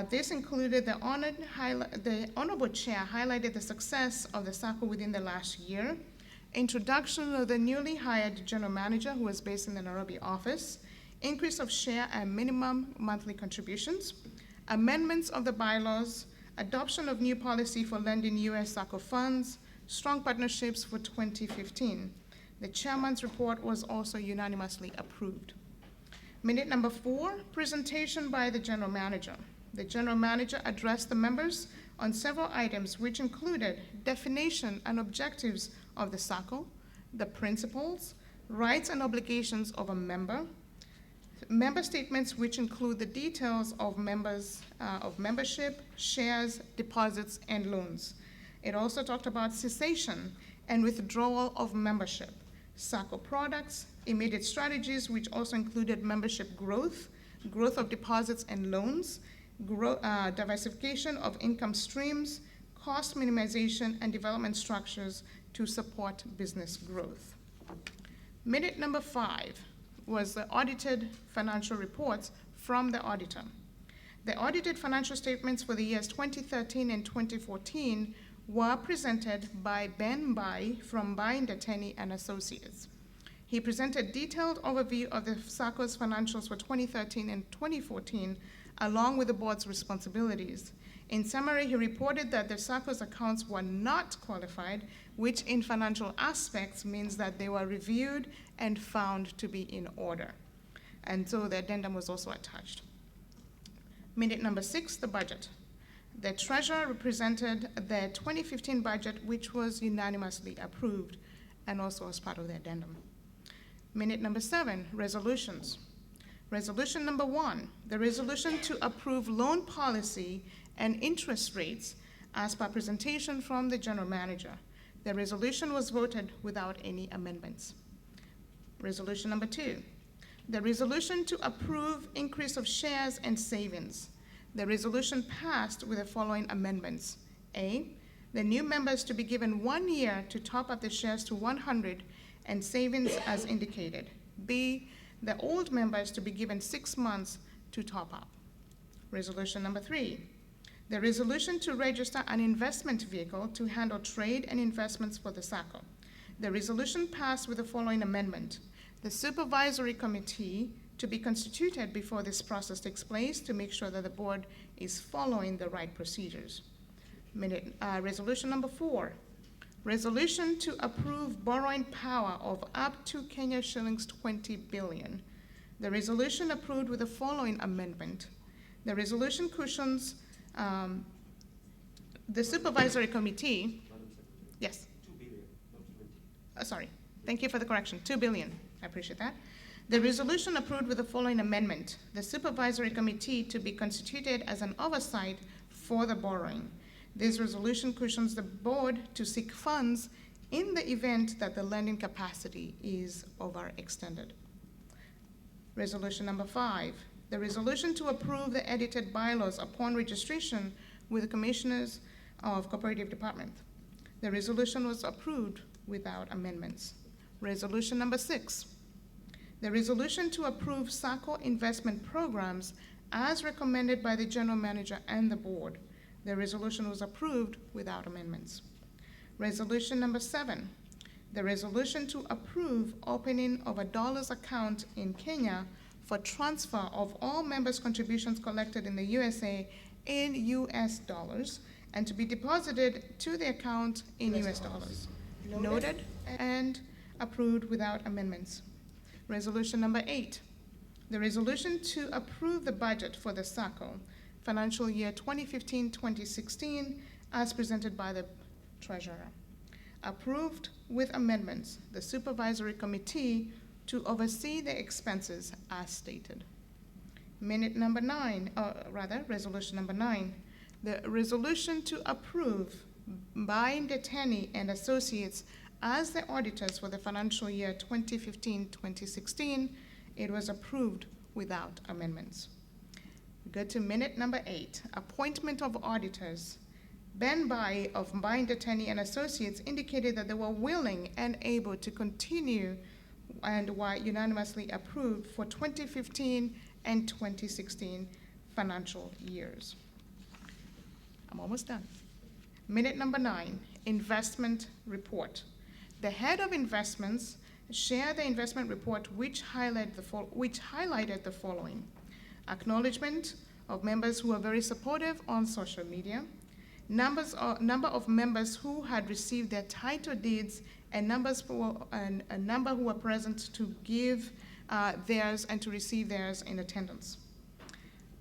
This included the Honorable Chair highlighted the success of the Sacco within the last year, introduction of the newly hired General Manager who was based in the Nairobi office, increase of share and minimum monthly contributions, amendments of the bylaws, adoption of new policy for lending U.S. Sacco funds, strong partnerships for 2015. The Chairman's report was also unanimously approved. Minute number 4, presentation by the General Manager. The General Manager addressed the members on several items which included definition and objectives of the Sacco, the principles, rights and obligations of a member, member statements which include the details of membership, shares, deposits, and loans. It also talked about cessation and withdrawal of membership, Sacco products, immediate strategies which also included membership growth, growth of deposits and loans, diversification of income streams, cost minimization, and development structures to support business growth. Minute number 5 was the audited financial reports from the auditor. The audited financial statements for the years 2013 and 2014 were presented by Ben Bai from Bai and Attorney and Associates. He presented detailed overview of the Sacco's financials for 2013 and 2014, along with the board's responsibilities. In summary, he reported that the Sacco's accounts were not qualified, which in financial aspects means that they were reviewed and found to be in order. And so the addendum was also attached. Minute number 6, the budget. The treasurer represented the 2015 budget, which was unanimously approved and also as part of the addendum. Minute number 7, resolutions. Resolution number 1, the resolution to approve loan policy and interest rates as per presentation from the General Manager. The resolution was voted without any amendments. Resolution number 2, the resolution to approve increase of shares and savings. The resolution passed with the following amendments. A, the new members to be given 1 year to top up the shares to 100 and savings as indicated. B, the old members to be given 6 months to top up. Resolution number 3, the resolution to register an investment vehicle to handle trade and investments for the Sacco. The resolution passed with the following amendment. The supervisory committee to be constituted before this process takes place to make sure that the board is following the right procedures. Resolution number 4, resolution to approve borrowing power of up to Kenya shillings 20 billion. The resolution approved with the following amendment. The resolution cushions the supervisory committee. Yes. 2 billion, not 20. Sorry. Thank you for the correction. 2 billion. I appreciate that. The resolution approved with the following amendment. The supervisory committee to be constituted as an oversight for the borrowing. This resolution cushions the board to seek funds in the event that the lending capacity is overextended. Resolution number 5, the resolution to approve the edited bylaws upon registration with the Commissioners of Cooperative Department. The resolution was approved without amendments. Resolution number 6, the resolution to approve Sacco investment programs as recommended by the General Manager and the board. The resolution was approved without amendments. Resolution number 7, the resolution to approve opening of a dollars account in Kenya for transfer of all members' contributions collected in the USA in US dollars and to be deposited to the account in US dollars. Noted and approved without amendments. Resolution number 8, the resolution to approve the budget for the Sacco financial year 2015-2016 as presented by the Treasurer. Approved with amendments, the Supervisory Committee to oversee the expenses as stated. Resolution number 9, the resolution to approve Bai Attorney and Associates as the auditors for the financial year 2015-2016. It was approved without amendments. Go to minute number 8, appointment of auditors. Ben Bai of Bai Attorney and Associates indicated that they were willing and able to continue and were unanimously approved for 2015 and 2016 financial years. I'm almost done. Minute number 9, investment report. The head of investments shared the investment report which highlighted the following: acknowledgement of members who are very supportive on social media, number of members who had received their title deeds, and a number who were present to give theirs and to receive theirs in attendance.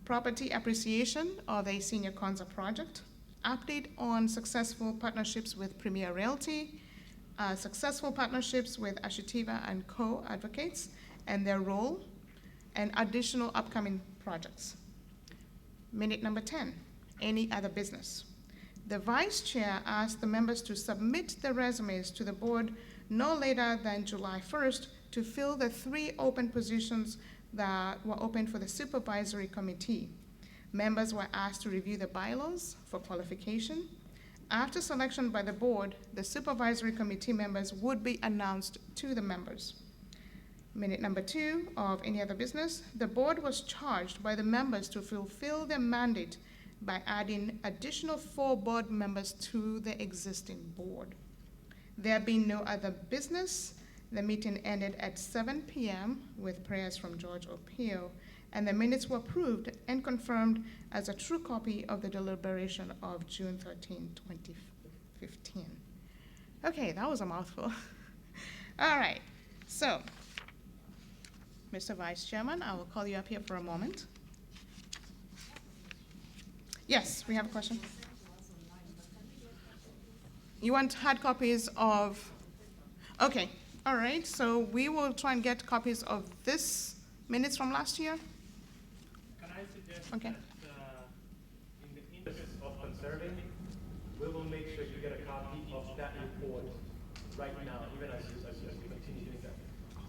Property appreciation of a senior concert project, update on successful partnerships with Premier Realty, successful partnerships with Ashitiva and Co. Advocates and their role, and additional upcoming projects. Minute number 10, any other business. The Vice Chair asked the members to submit their resumes to the board no later than July 1st to fill the 3 open positions that were open for the Supervisory Committee. Members were asked to review the bylaws for qualification. After selection by the board, the Supervisory Committee members would be announced to the members. Minute number 2 of any other business, the board was charged by the members to fulfill their mandate by adding additional 4 board members to the existing board. There being no other business, the meeting ended at 7 p.m. with prayers from George Opio, and the minutes were approved and confirmed as a true copy of the deliberation of June 13, 2015. Okay, that was a mouthful. All right, so, Mr. Vice Chairman, I will call you up here for a moment. Yes, we have a question. You want hard copies of, okay, all right, so we will try and get copies of this minutes from last year. Can I suggest Okay. that in the interest of conserving, we will make sure you get a copy of that report right now, even as you continue doing that.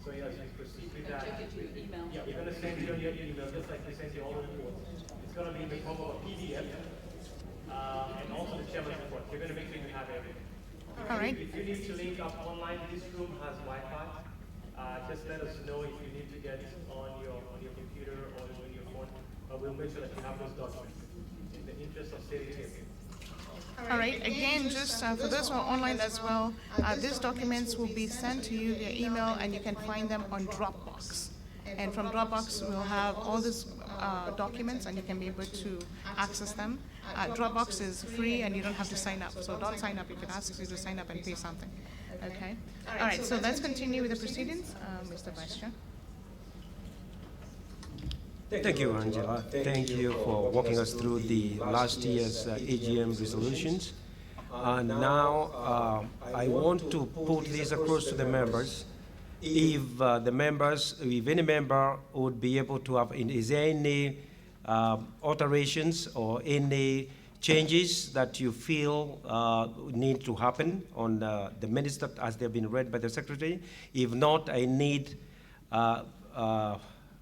So as you proceed with that, Check it to your email. yeah, we're going to send you your email just like we send you all the reports. It's going to be in the form of a PDF, and also the chairman's report. We're going to make sure you have everything. All right. If you need to link up online, this room has Wi-Fi. Just let us know if you need to get on your computer or on your phone. But we'll make sure that you have those documents in the interest of saving time. All right, again, just for those who are online as well, these documents will be sent to you via email, and you can find them on Dropbox. And from Dropbox, we'll have all these documents, and you can be able to access them. Dropbox is free, and you don't have to sign up. So don't sign up if it asks you to sign up and pay something. Okay? All right, so let's continue with the proceedings. Mr. Vice Chair. Thank you, Angela. Thank you for walking us through the last year's AGM resolutions. And now I want to put this across to the members. If if any member would be able to have, is there any alterations or any changes that you feel need to happen on the minutes that as they've been read by the secretary? If not, I need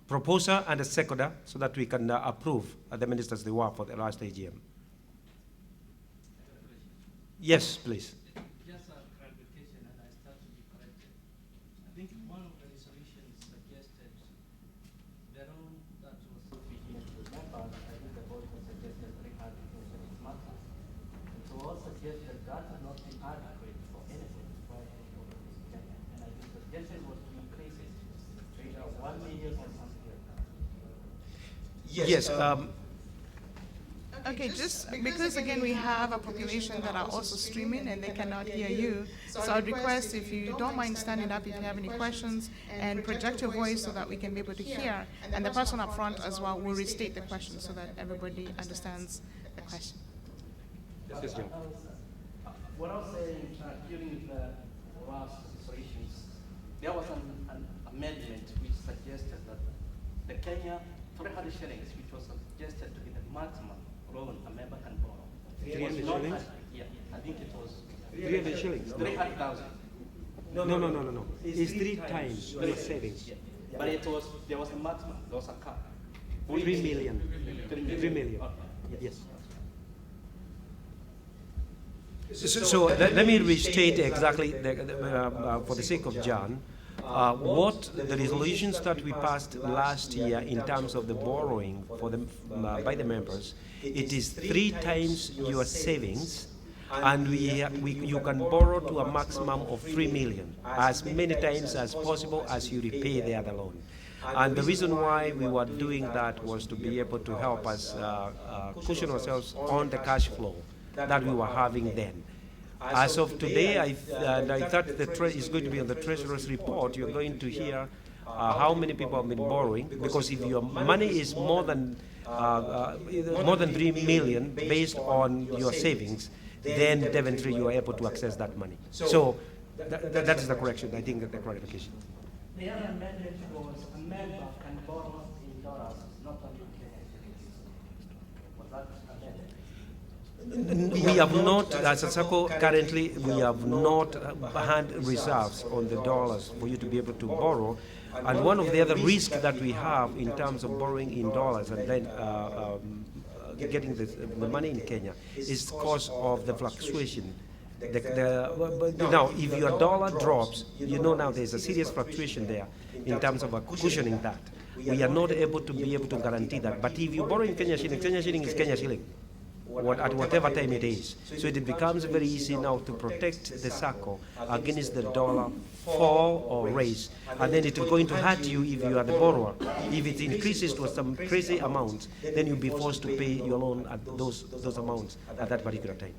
proposer and a seconder so that we can approve the minutes as they were for the last AGM. Yes, please. Just a clarification, and I start to be corrected. I think one of the resolutions suggested the role that was begin to remember, I think the board was suggested 300 matters. And so all suggested that are not inadequate for anything by any of this Kenya. And I think the suggestion was to increase it to either 1 million or something like that. Yes. Okay, just because again we have a population that are also streaming and they cannot hear you, so I'd request if you don't mind standing up if you have any questions and project your voice so that we can be able to hear, and the person up front as well will restate the question so that everybody understands the question. Yes, Jim. What I was saying during the last resolutions, there was an amendment which suggested that the Kenya 300 shillings, which was suggested to be the maximum loan a member can borrow. 300 shillings? Yeah, I think it was 300 shillings? 300,000. No. It's 3 times the savings. Yeah. But there was a maximum, there was a cap. 3 million. 3 million. Okay. Yes. So let me restate exactly, for the sake of John. What the resolutions that we passed last year in terms of the borrowing for the, by the members, it is 3 times your savings, and you can borrow to a maximum of 3 million, as many times as possible as you repay the other loan. And the reason why we were doing that was to be able to help us cushion ourselves on the cash flow that we were having then. As of today, I thought is going to be on the Treasurer's report. You're going to hear how many people have been borrowing, because if your money is more than 3 million based on your savings, then definitely you are able to access that money. So that is the correction, I think, the clarification. The other amendment was a member can borrow in dollars, not only in Kenya. Was that amended? We have not, as a Sacco, currently, we have not had reserves on the dollars for you to be able to borrow. And one of the other risks that we have in terms of borrowing in dollars and then getting the money in Kenya is because of the fluctuation. Now, if your dollar drops, you know now there's a serious fluctuation there in terms of cushioning that. We are not able to guarantee that. But if you borrow in Kenya shilling is Kenya shilling, at whatever time it is. So it becomes very easy now to protect the Sacco against the dollar fall or raise. And then it is going to hurt you if you are the borrower. If it increases to some crazy amount, then you'll be forced to pay your loan at those amounts at that particular time.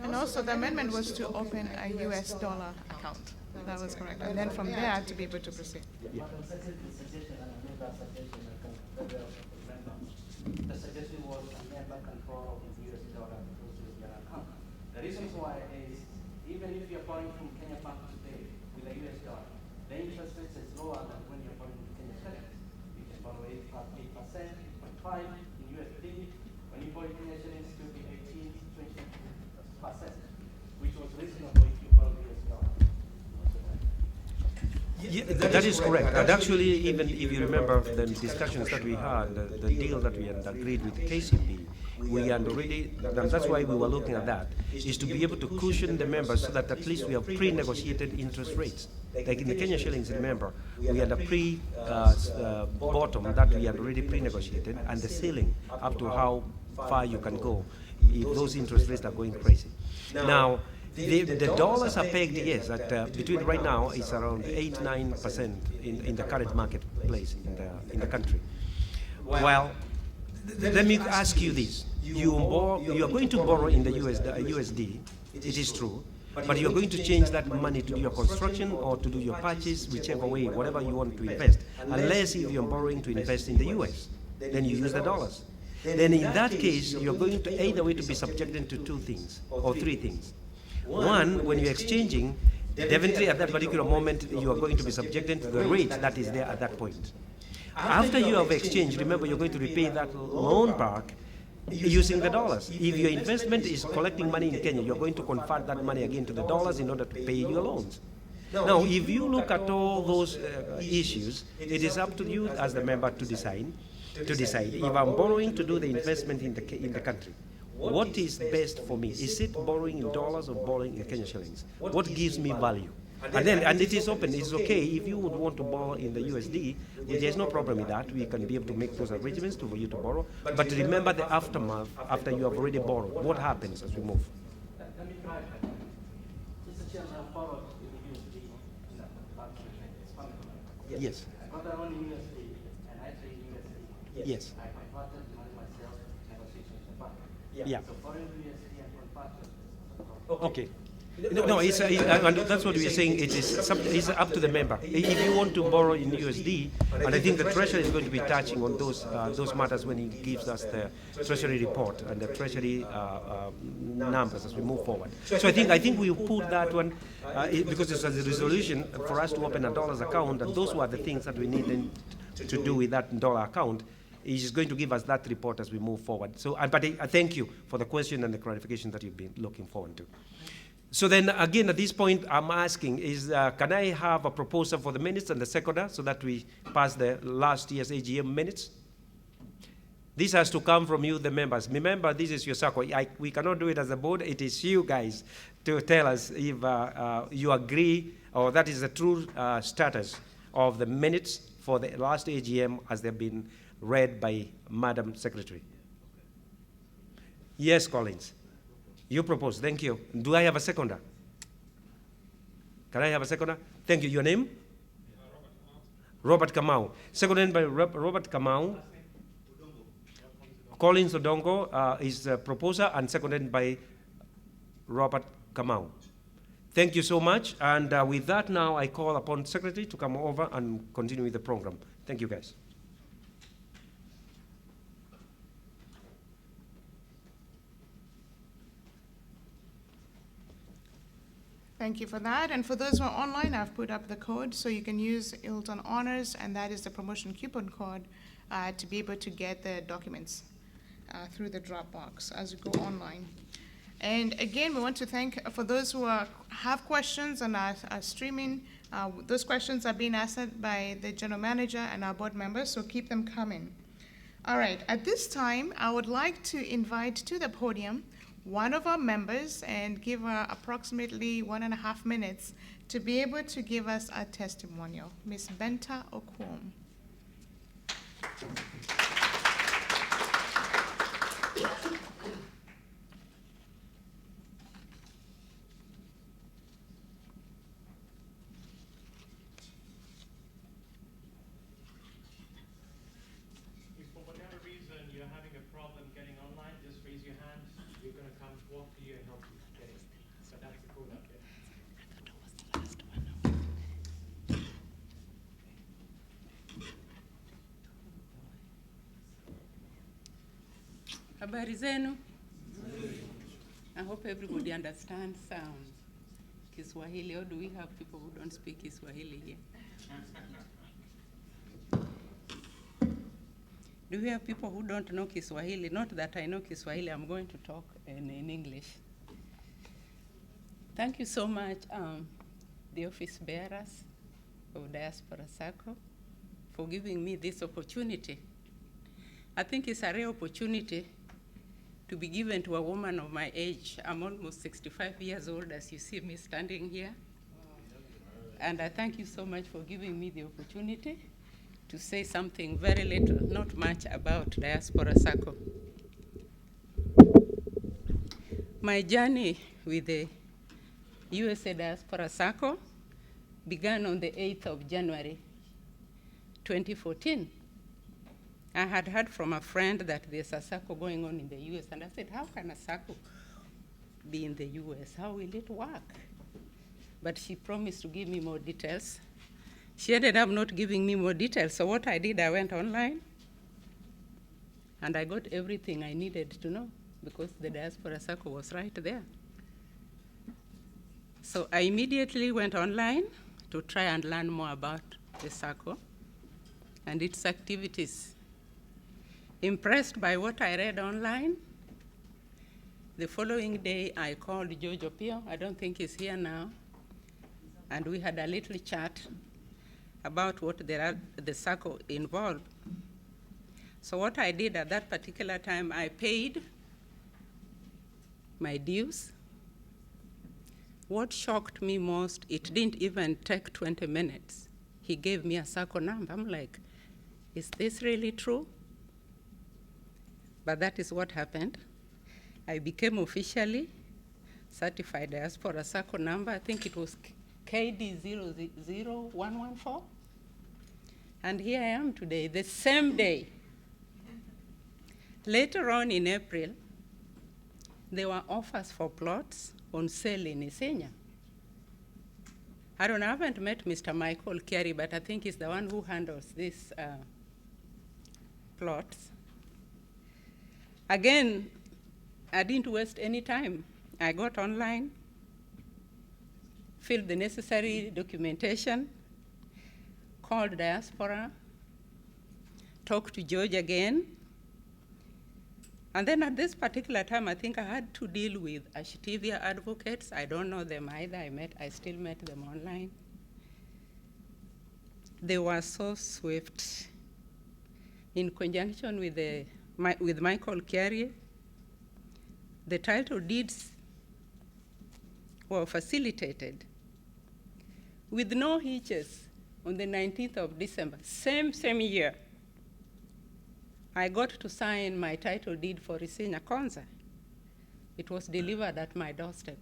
And also the amendment was to open a US dollar account. That was correct. And then from there to be able to proceed. Yeah. The suggestion was a member can borrow in US dollar because it's their account. The reason why is even if you're borrowing from Kenya Bank today with a US dollar, the interest rate is lower than when you're borrowing with Kenya shillings. You can borrow 8%, 8.5 in USD. When you borrow Kenya shillings, it will be 18, 20%, which was reasonable if you borrow US dollar. Yeah, that is correct. And actually, even if you remember the discussions that we had, the deal that we had agreed with KCB, we had already, and that's why we were looking at that, is to be able to cushion the members so that at least we have pre-negotiated interest rates. Like in the Kenya shillings, remember, we had a bottom that we had already pre-negotiated, and the ceiling up to how far you can go if those interest rates are going crazy. Now, the dollars are pegged, yes, at between right now it's around 8-9% in the current marketplace in the country. Well, let me ask you this: you are going to borrow in the USD. It is true, but you are going to change that money to do your construction or to do your purchase, whichever way, whatever you want to invest. Unless if you are borrowing to invest in the US, then you use the dollars. Then in that case, you are going to either way to be subjected to 2 things or 3 things. One, when you're exchanging, definitely at that particular moment, you are going to be subjected to the rate that is there at that point. After you have exchanged, remember you're going to repay that loan back using the dollars. If your investment is collecting money in Kenya, you're going to convert that money again to the dollars in order to pay your loans. Now, if you look at all those issues, it is up to you as the member to decide if I'm borrowing to do the investment in the country. What is best for me? Is it borrowing in dollars or borrowing in Kenya shillings? What gives me value? And it is open. It's okay if you would want to borrow in the USD. There's no problem with that. We can be able to make those arrangements for you to borrow. But remember the aftermath after you have already borrowed. What happens as we move? Let me try. Mr. Chairman, I borrowed in the USD in the bank. Yes. I got that one in USD and I trade USD. Yes. I converted the money myself, negotiations with the bank. Yeah. So foreign USD and converted. Okay. No, and that's what we are saying. It's up to the member. If you want to borrow in USD, and I think the Treasury is going to be touching on those matters when he gives us the Treasury report and the Treasury numbers as we move forward. So I think we put that one because it's a resolution for us to open a dollars account, and those were the things that we need to do with that dollar account. He's going to give us that report as we move forward. So, but I thank you for the question and the clarification that you've been looking forward to. So then, again, at this point, I'm asking, can I have a proposal for the minutes and the seconder so that we pass the last year's AGM minutes? This has to come from you, the members. Remember, this is your circle. We cannot do it as a board. It is you guys to tell us if you agree or that is the true status of the minutes for the last AGM as they've been read by Madam Secretary. Yes, Collins. You propose. Thank you. Do I have a seconder? Can I have a seconder? Thank you. Your name? Robert Kamau. Seconded by Robert Kamau. Collins Odongo is the proposer and seconded by Robert Kamau. Thank you so much. And with that now, I call upon Secretary to come over and continue with the program. Thank you, guys. Thank you for that. And for those who are online, I've put up the code so you can use Hilton Honors, and that is the promotion coupon code to be able to get the documents through the Dropbox as you go online. And again, we want to thank for those who have questions and are streaming. Those questions are being answered by the general manager and our board members, so keep them coming. All right, at this time, I would like to invite to the podium one of our members and give her approximately 1.5 minutes to be able to give us a testimonial. Ms. Benta Okwom. If for whatever reason you're having a problem getting online, just raise your hand. We're going to come walk to you and help you get it. So that's the code up there. Habari zenu? I hope everybody understands Kiswahili, or do we have people who don't speak Kiswahili here? Do we have people who don't know Kiswahili? Not that I know Kiswahili, I'm going to talk in English. Thank you so much, the office bearers of Diaspora Sacco, for giving me this opportunity. I think it's a rare opportunity to be given to a woman of my age. I'm almost 65 years old, as you see me standing here. And I thank you so much for giving me the opportunity to say something very little, not much, about Diaspora Sacco. My journey with the USA Diaspora Sacco began on the 8th of January, 2014. I had heard from a friend that there's a Sacco going on in the US, and I said, how can a Sacco be in the US? How will it work? But she promised to give me more details. She ended up not giving me more details, so what I did, I went online, and I got everything I needed to know, because the Diaspora Sacco was right there. So I immediately went online to try and learn more about the Sacco and its activities. Impressed by what I read online, the following day I called Jojo Pio, I don't think he's here now, and we had a little chat about what the Sacco involved. So what I did at that particular time, I paid my dues. What shocked me most, it didn't even take 20 minutes. He gave me a Sacco number. I'm like, is this really true? But that is what happened. I became officially certified Diaspora Sacco number. I think it was KD00114. And here I am today, the same day. Later on in April, there were offers for plots on sale in Isenya. I haven't met Mr. Michael Carey, but I think he's the one who handles these plots. Again, I didn't waste any time. I got online, filled the necessary documentation, called Diaspora, talked to George again. And then at this particular time, I think I had to deal with Ashtivia advocates. I don't know them either. I still met them online. They were so swift. In conjunction with the with Michael Carrier. The title deeds were facilitated with no hitches on the 19th of December, same year. I got to sign my title deed for Isinya Konza. It was delivered at my doorstep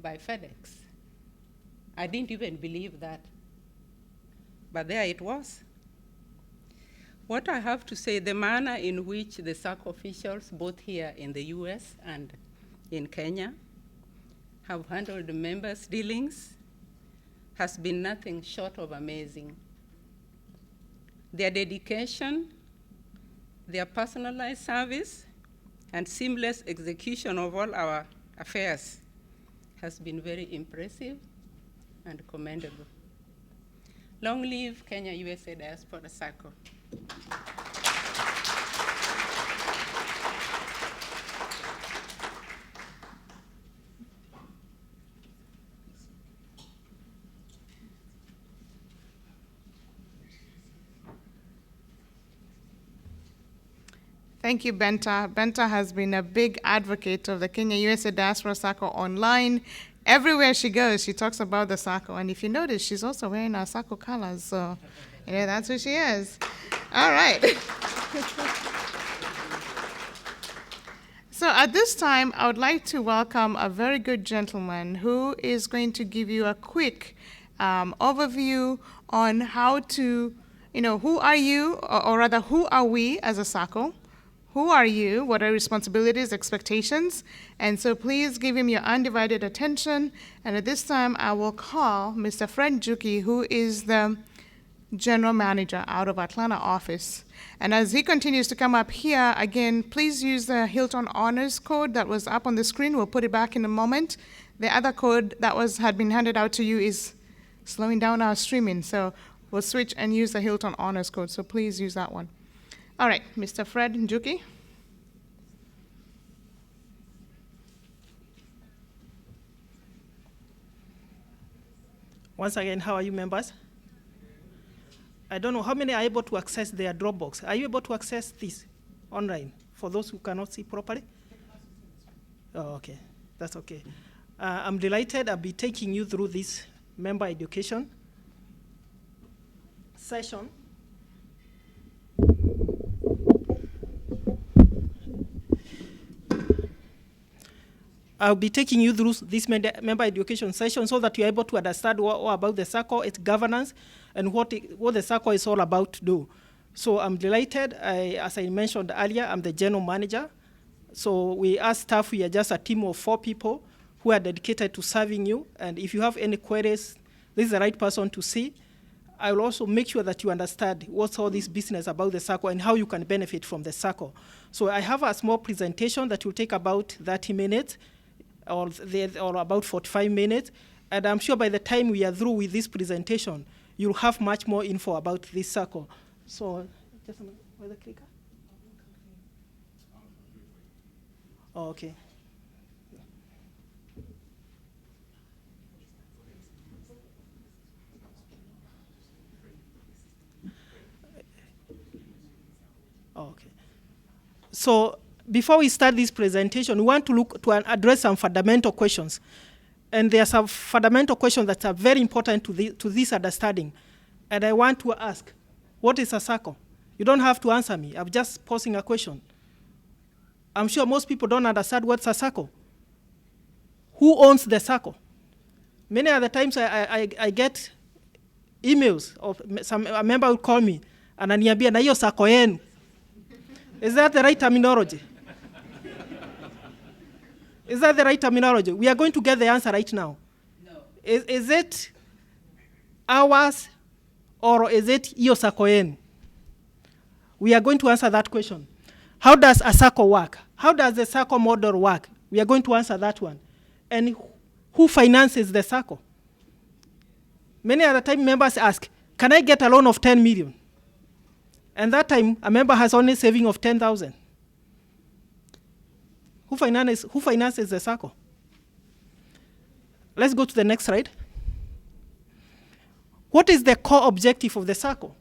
by FedEx. I didn't even believe that, but there it was. What I have to say, the manner in which the Sacco officials, both here in the US and in Kenya, have handled the members' dealings has been nothing short of amazing. Their dedication, their personalized service, and seamless execution of all our affairs has been very impressive and commendable. Long live Kenya USA Diaspora Sacco. Thank you, Benta. Benta has been a big advocate of the Kenya USA Diaspora Sacco online. Everywhere she goes, she talks about the Sacco. And if you notice, she's also wearing our Sacco colors. So, that's who she is. All right. So at this time, I would like to welcome a very good gentleman who is going to give you a quick overview on how to, who are you, or rather, who are we as a Sacco? Who are you? What are responsibilities, expectations? And so please give him your undivided attention. And at this time, I will call Mr. Fred Njuki, who is the general manager out of Atlanta office. And as he continues to come up here, again, please use the Hilton Honors code that was up on the screen. We'll put it back in a moment. The other code that had been handed out to you is slowing down our streaming. So we'll switch and use the Hilton Honors code. So please use that one. All right, Mr. Fred Njuki. Once again, how are you, members? I don't know how many are able to access their Dropbox. Are you able to access this online for those who cannot see properly? Oh, okay, that's okay. I'm delighted I'll be taking you through this member education session. I'll be taking you through this member education session so that you're able to understand what about the Sacco, its governance, and what the Sacco is all about to do. So I'm delighted. As I mentioned earlier, I'm the general manager. So as staff, we are just a team of 4 people who are dedicated to serving you. And if you have any queries, this is the right person to see. I will also make sure that you understand what's all this business about the Sacco and how you can benefit from the Sacco. So I have a small presentation that will take about 30 minutes. Or about 45 minutes, and I'm sure by the time we are through with this presentation, you'll have much more info about this Sacco. So, just a minute, where's the clicker? Oh, okay. Oh, okay. So, before we start this presentation, we want to look to address some fundamental questions. And there are some fundamental questions that are very important to this understanding. And I want to ask, what is a Sacco? You don't have to answer me. I'm just posing a question. I'm sure most people don't understand what's a Sacco. Who owns the Sacco? Many other times I get emails of a member will call me and ananiambia na hiyo Sacco yenu. Is that the right terminology? Is that the right terminology? We are going to get the answer right now. No. Is it ours or is it hiyo Sacco yenu? We are going to answer that question. How does a Sacco work? How does the Sacco model work? We are going to answer that one. And who finances the Sacco? Many other time members ask, can I get a loan of 10 million? And that time, a member has only saving of 10,000. Who finances the Sacco? Let's go to the next slide. What is the core objective of the Sacco?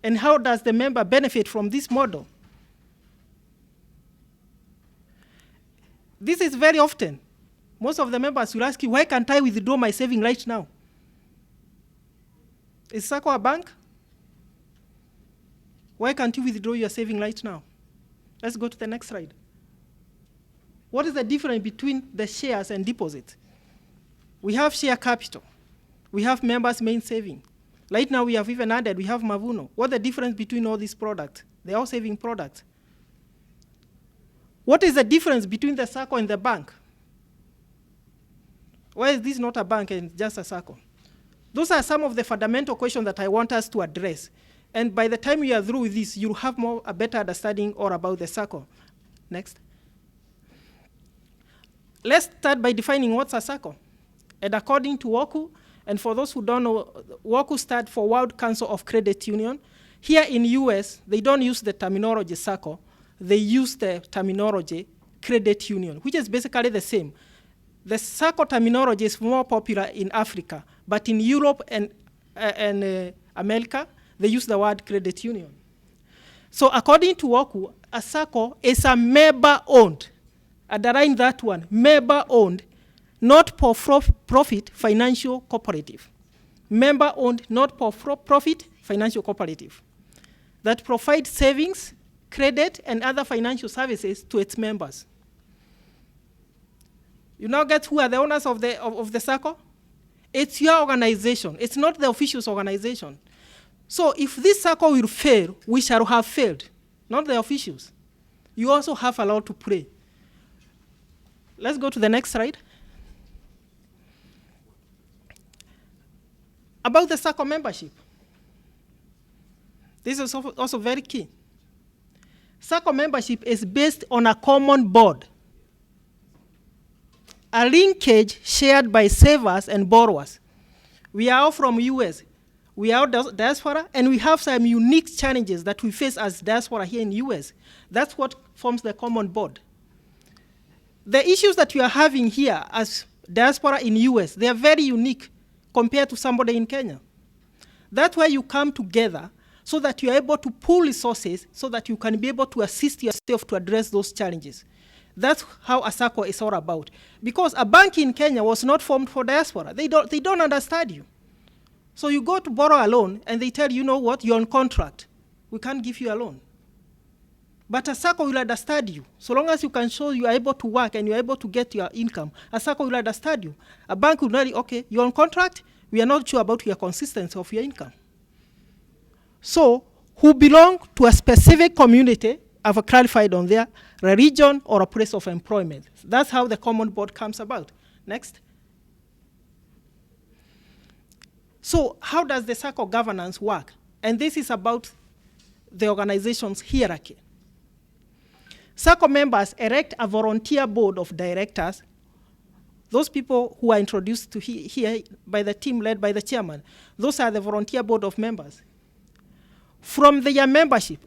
And how does the member benefit from this model? This is very often. Most of the members will ask you, why can't I withdraw my saving right now? Is Sacco a bank? Why can't you withdraw your saving right now? Let's go to the next slide. What is the difference between the shares and deposits? We have share capital. We have members' main saving. Right now we have even added, we have Mavuno. What's the difference between all these products? They're all saving products. What is the difference between the Sacco and the bank? Why is this not a bank and just a Sacco? Those are some of the fundamental questions that I want us to address. And by the time you are through with this, you'll have a better understanding all about the Sacco. Next. Let's start by defining what's a Sacco. And according to WOCU, and for those who don't know, WOCU stands for World Council of Credit Union. Here in US, they don't use the terminology Sacco. They use the terminology credit union, which is basically the same. The Sacco terminology is more popular in Africa, but in Europe and America, they use the word credit union. So according to WOCU, a Sacco is a member-owned, underline that one, member-owned, not for profit financial cooperative. Member-owned, not for profit financial cooperative that provides savings, credit, and other financial services to its members. You now get who are the owners of the Sacco? It's your organization. It's not the officials' organization. So if this Sacco will fail, we shall have failed, not the officials. You also have a lot to play. Let's go to the next slide. About the Sacco membership. This is also very key. Sacco membership is based on a common board, a linkage shared by savers and borrowers. We are all from US. We are diaspora, and we have some unique challenges that we face as diaspora here in US. That's what forms the common board. The issues that we are having here as diaspora in US, they are very unique compared to somebody in Kenya. That's why you come together so that you are able to pool resources so that you can be able to assist yourself to address those challenges. That's how a Sacco is all about. Because a bank in Kenya was not formed for diaspora. They don't understand you. So you go to borrow a loan, and they tell you, you know what, you're on contract. We can't give you a loan. But a Sacco will understand you. So long as you can show you are able to work and you're able to get your income, a Sacco will understand you. A bank will know, okay, you're on contract, we are not sure about your consistency of your income. So who belong to a specific community, I've clarified on there, a region or a place of employment. That's how the common board comes about. Next. So how does the Sacco governance work? And this is about the organization's hierarchy. Sacco members elect a volunteer board of directors, those people who are introduced to here by the team led by the chairman. Those are the volunteer board of members. From their membership,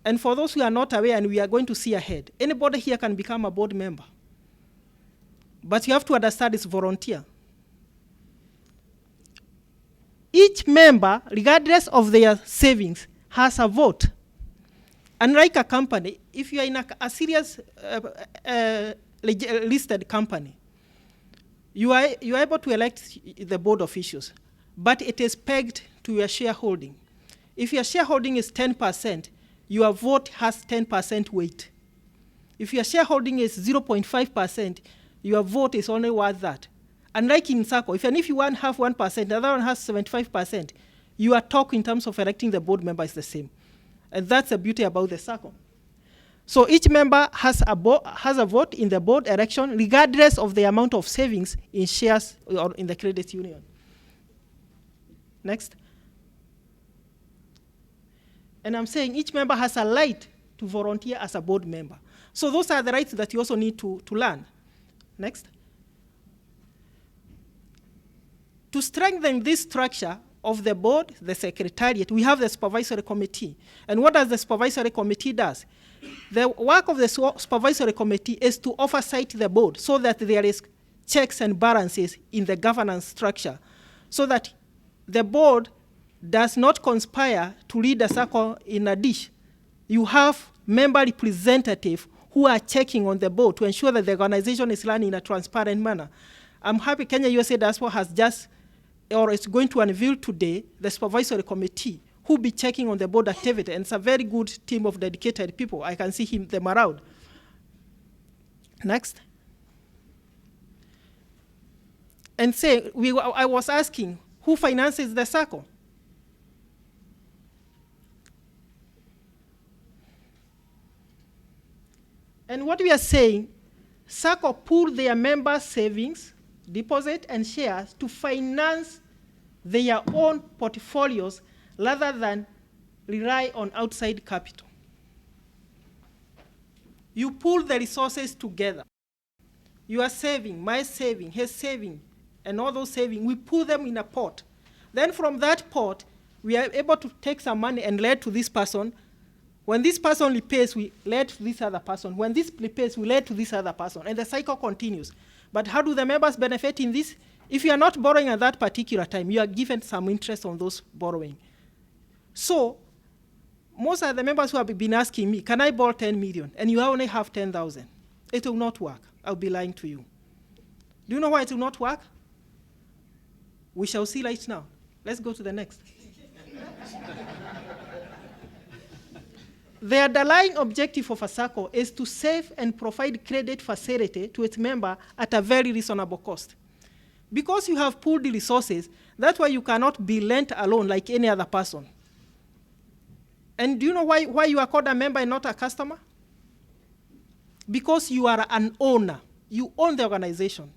and for those who are not aware and we are going to see ahead, anybody here can become a board member. But you have to understand it's volunteer. Each member, regardless of their savings, has a vote. Unlike a company, if you are in a serious listed company, you are able to elect the board officials, but it is pegged to your shareholding. If your shareholding is 10%, your vote has 10% weight. If your shareholding is 0.5%, your vote is only worth that. Unlike in Sacco, if you one have 1%, the other one has 75%, your talk in terms of electing the board member is the same. And that's the beauty about the Sacco. So each member has a vote in the board election, regardless of the amount of savings in shares or in the credit union. Next. And I'm saying each member has a right to volunteer as a board member. So those are the rights that you also need to learn. Next. To strengthen this structure of the board, the secretariat, we have the supervisory committee. And what does the supervisory committee do? The work of the supervisory committee is to oversight the board so that there is checks and balances in the governance structure, so that the board does not conspire to lead a SACCO in a dish. You have member representatives who are checking on the board to ensure that the organization is run in a transparent manner. I'm happy Kenya USA Diaspora has just, or is going to unveil today, the supervisory committee who will be checking on the board activity, and it's a very good team of dedicated people. I can see them around. Next. And say, I was asking, who finances the SACCO? And what we are saying, SACCO pool their members' savings, deposit, and shares to finance their own portfolios rather than rely on outside capital. You pool the resources together. You are saving, my saving, his saving, and all those savings, we pool them in a pot. Then from that pot, we are able to take some money and lend to this person. When this person repays, we lend to this other person. When this repays, we lend to this other person. And the cycle continues. But how do the members benefit in this? If you are not borrowing at that particular time, you are given some interest on those borrowing. So most of the members who have been asking me, can I borrow 10 million? And you only have 10,000. It will not work. I'll be lying to you. Do you know why it will not work? We shall see right now. Let's go to the next. The underlying objective of a SACCO is to save and provide credit facility to its member at a very reasonable cost. Because you have pooled the resources, that's why you cannot be lent alone like any other person. And do you know why you are called a member and not a customer? Because you are an owner. You own the organization.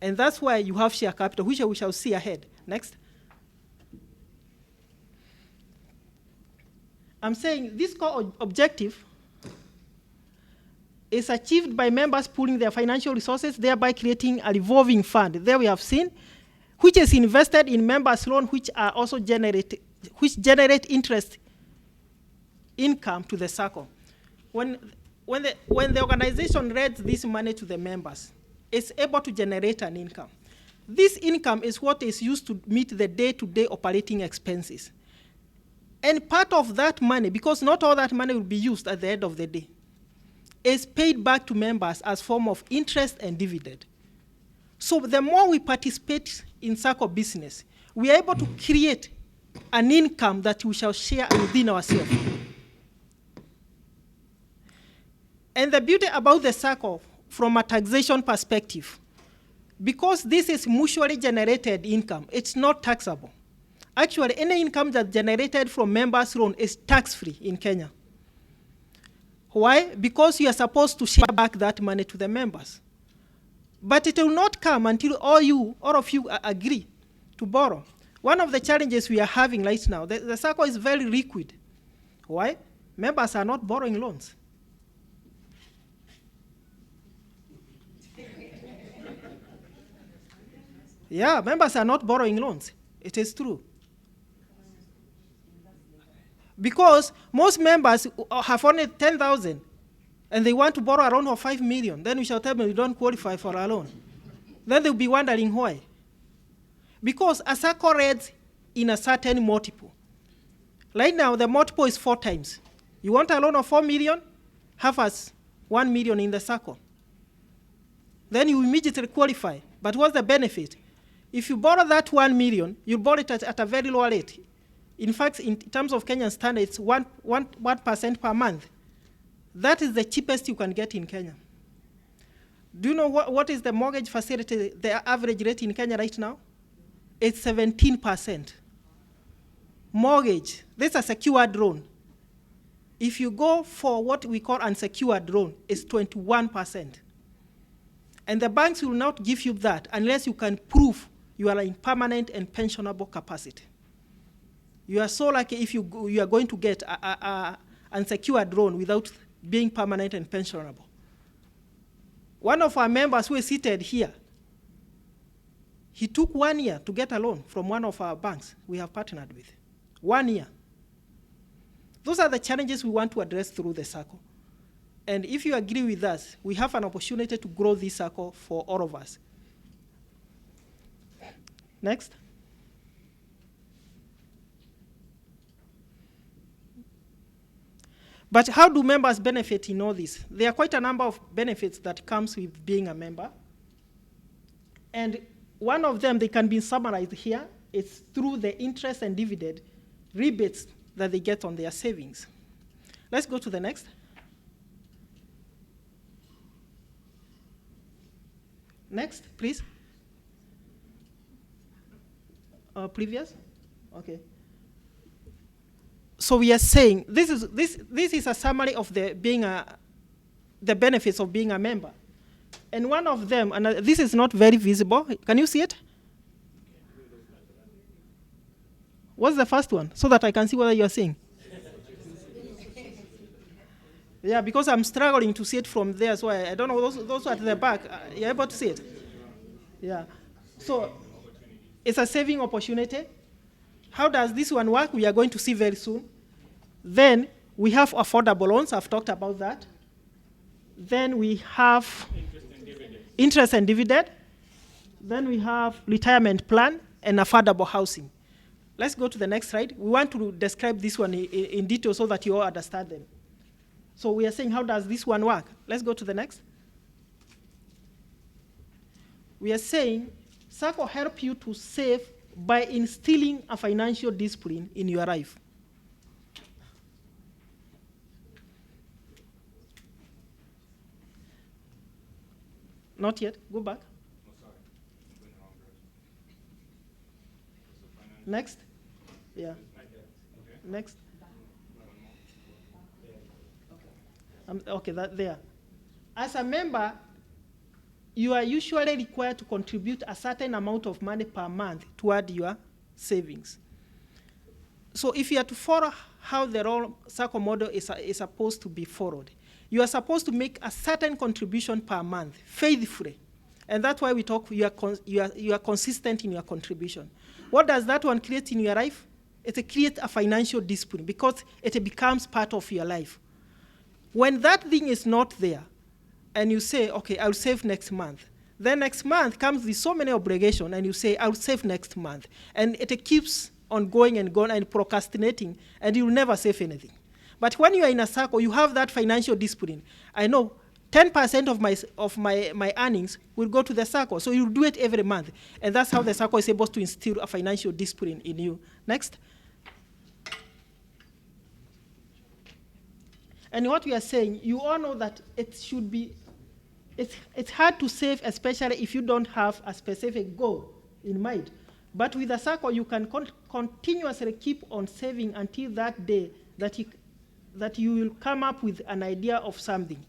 And that's why you have share capital, which we shall see ahead. Next. I'm saying this core objective is achieved by members pooling their financial resources, thereby creating a revolving fund. There we have seen, which is invested in members' loans, which are also generate interest income to the SACCO. When the organization lends this money to the members, it's able to generate an income. This income is what is used to meet the day-to-day operating expenses. And part of that money, because not all that money will be used at the end of the day, is paid back to members as form of interest and dividend. So the more we participate in SACCO business, we are able to create an income that we shall share within ourselves. And the beauty about the SACCO from a taxation perspective, because this is mutually generated income, it's not taxable. Actually, any income that's generated from members' loan is tax-free in Kenya. Why? Because you are supposed to share back that money to the members. But it will not come until all of you agree to borrow. One of the challenges we are having right now, the SACCO is very liquid. Why? Members are not borrowing loans. Yeah, members are not borrowing loans. It is true. Because most members have only 10,000 and they want to borrow around 5 million. Then we shall tell them you don't qualify for a loan. Then they'll be wondering why. Because a SACCO rates in a certain multiple. Right now, the multiple is 4 times. You want a loan of 4 million? Have us 1 million in the SACCO. Then you immediately qualify. But what's the benefit? If you borrow that 1 million, you borrow it at a very low rate. In fact, in terms of Kenyan standards, 1% per month. That is the cheapest you can get in Kenya. Do you know what is the mortgage facility, the average rate in Kenya right now? It's 17%. Mortgage, this is a secured loan. If you go for what we call unsecured loan, it's 21%. And the banks will not give you that unless you can prove you are in permanent and pensionable capacity. You are so lucky if you are going to get an unsecured loan without being permanent and pensionable. One of our members who is seated here, he took 1 year to get a loan from one of our banks we have partnered with. 1 year. Those are the challenges we want to address through the SACCO. And if you agree with us, we have an opportunity to grow this SACCO for all of us. Next. But how do members benefit in all this? There are quite a number of benefits that comes with being a member. And one of them, they can be summarized here. It's through the interest and dividend rebates that they get on their savings. Let's go to the next. Next, please. Previous? Okay. So we are saying, this is a summary of the benefits of being a member. And one of them, and this is not very visible. Can you see it? What's the first one? So that I can see whether you're seeing. Yeah, because I'm struggling to see it from there, so I don't know, those at the back, you're able to see it? Yeah. So it's a saving opportunity. How does this one work? We are going to see very soon. Then we have affordable loans. I've talked about that. Then we have interest and dividend. Then we have retirement plan and affordable housing. Let's go to the next slide. We want to describe this one in detail so that you all understand them. So we are saying, how does this one work? Let's go to the next. We are saying, Sacco help you to save by instilling a financial discipline in your life. Not yet. Go back. Oh, sorry. I'm going the wrong direction. Next. Yeah. Okay. Next. Okay, that there. As a member, you are usually required to contribute a certain amount of money per month toward your savings. So if you are to follow how the Sacco model is supposed to be followed, you are supposed to make a certain contribution per month, faithfully. And that's why we talk, you are consistent in your contribution. What does that one create in your life? It creates a financial discipline because it becomes part of your life. When that thing is not there, and you say, okay, I'll save next month, then next month comes with so many obligations, and you say, I'll save next month. And it keeps on going and going and procrastinating, and you'll never save anything. But when you are in a Sacco, you have that financial discipline. I know 10% of my earnings will go to the Sacco, so you do it every month. And that's how the Sacco is able to instill a financial discipline in you. Next. And what we are saying, you all know that it should be, it's hard to save, especially if you don't have a specific goal in mind. But with a Sacco, you can continuously keep on saving until that day that you will come up with an idea of something.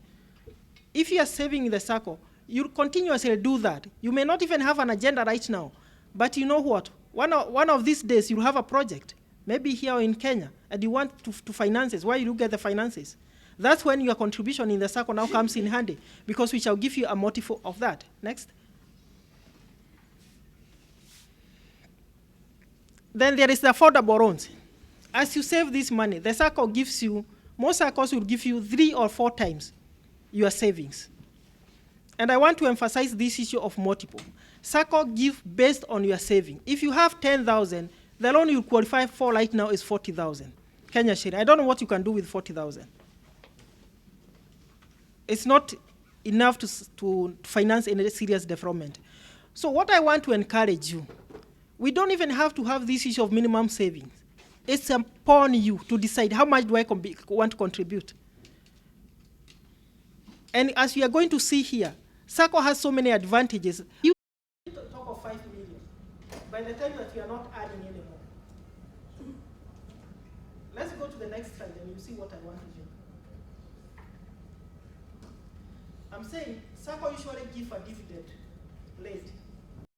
If you are saving in the Sacco, you'll continuously do that. You may not even have an agenda right now, but you know what? One of these days, you'll have a project, maybe here in Kenya, and you want to finance it. Where you get the finances? That's when your contribution in the Sacco now comes in handy, because we shall give you a motive of that. Next. Then there is the affordable loans. As you save this money, the Sacco gives you, most Saccos will give you 3 or 4 times your savings. And I want to emphasize this issue of multiple. Sacco give based on your saving. If you have 10,000, the loan you qualify for right now is 40,000 Kenya shilling. I don't know what you can do with 40,000. It's not enough to finance any serious development. So what I want to encourage you, we don't even have to have this issue of minimum savings. It's upon you to decide how much do I want to contribute. And as we are going to see here, Sacco has so many advantages. You talk of 5 million by the time that you are not adding anymore. Let's go to the next slide and you see what I want to do. I'm saying Sacco usually give a dividend late.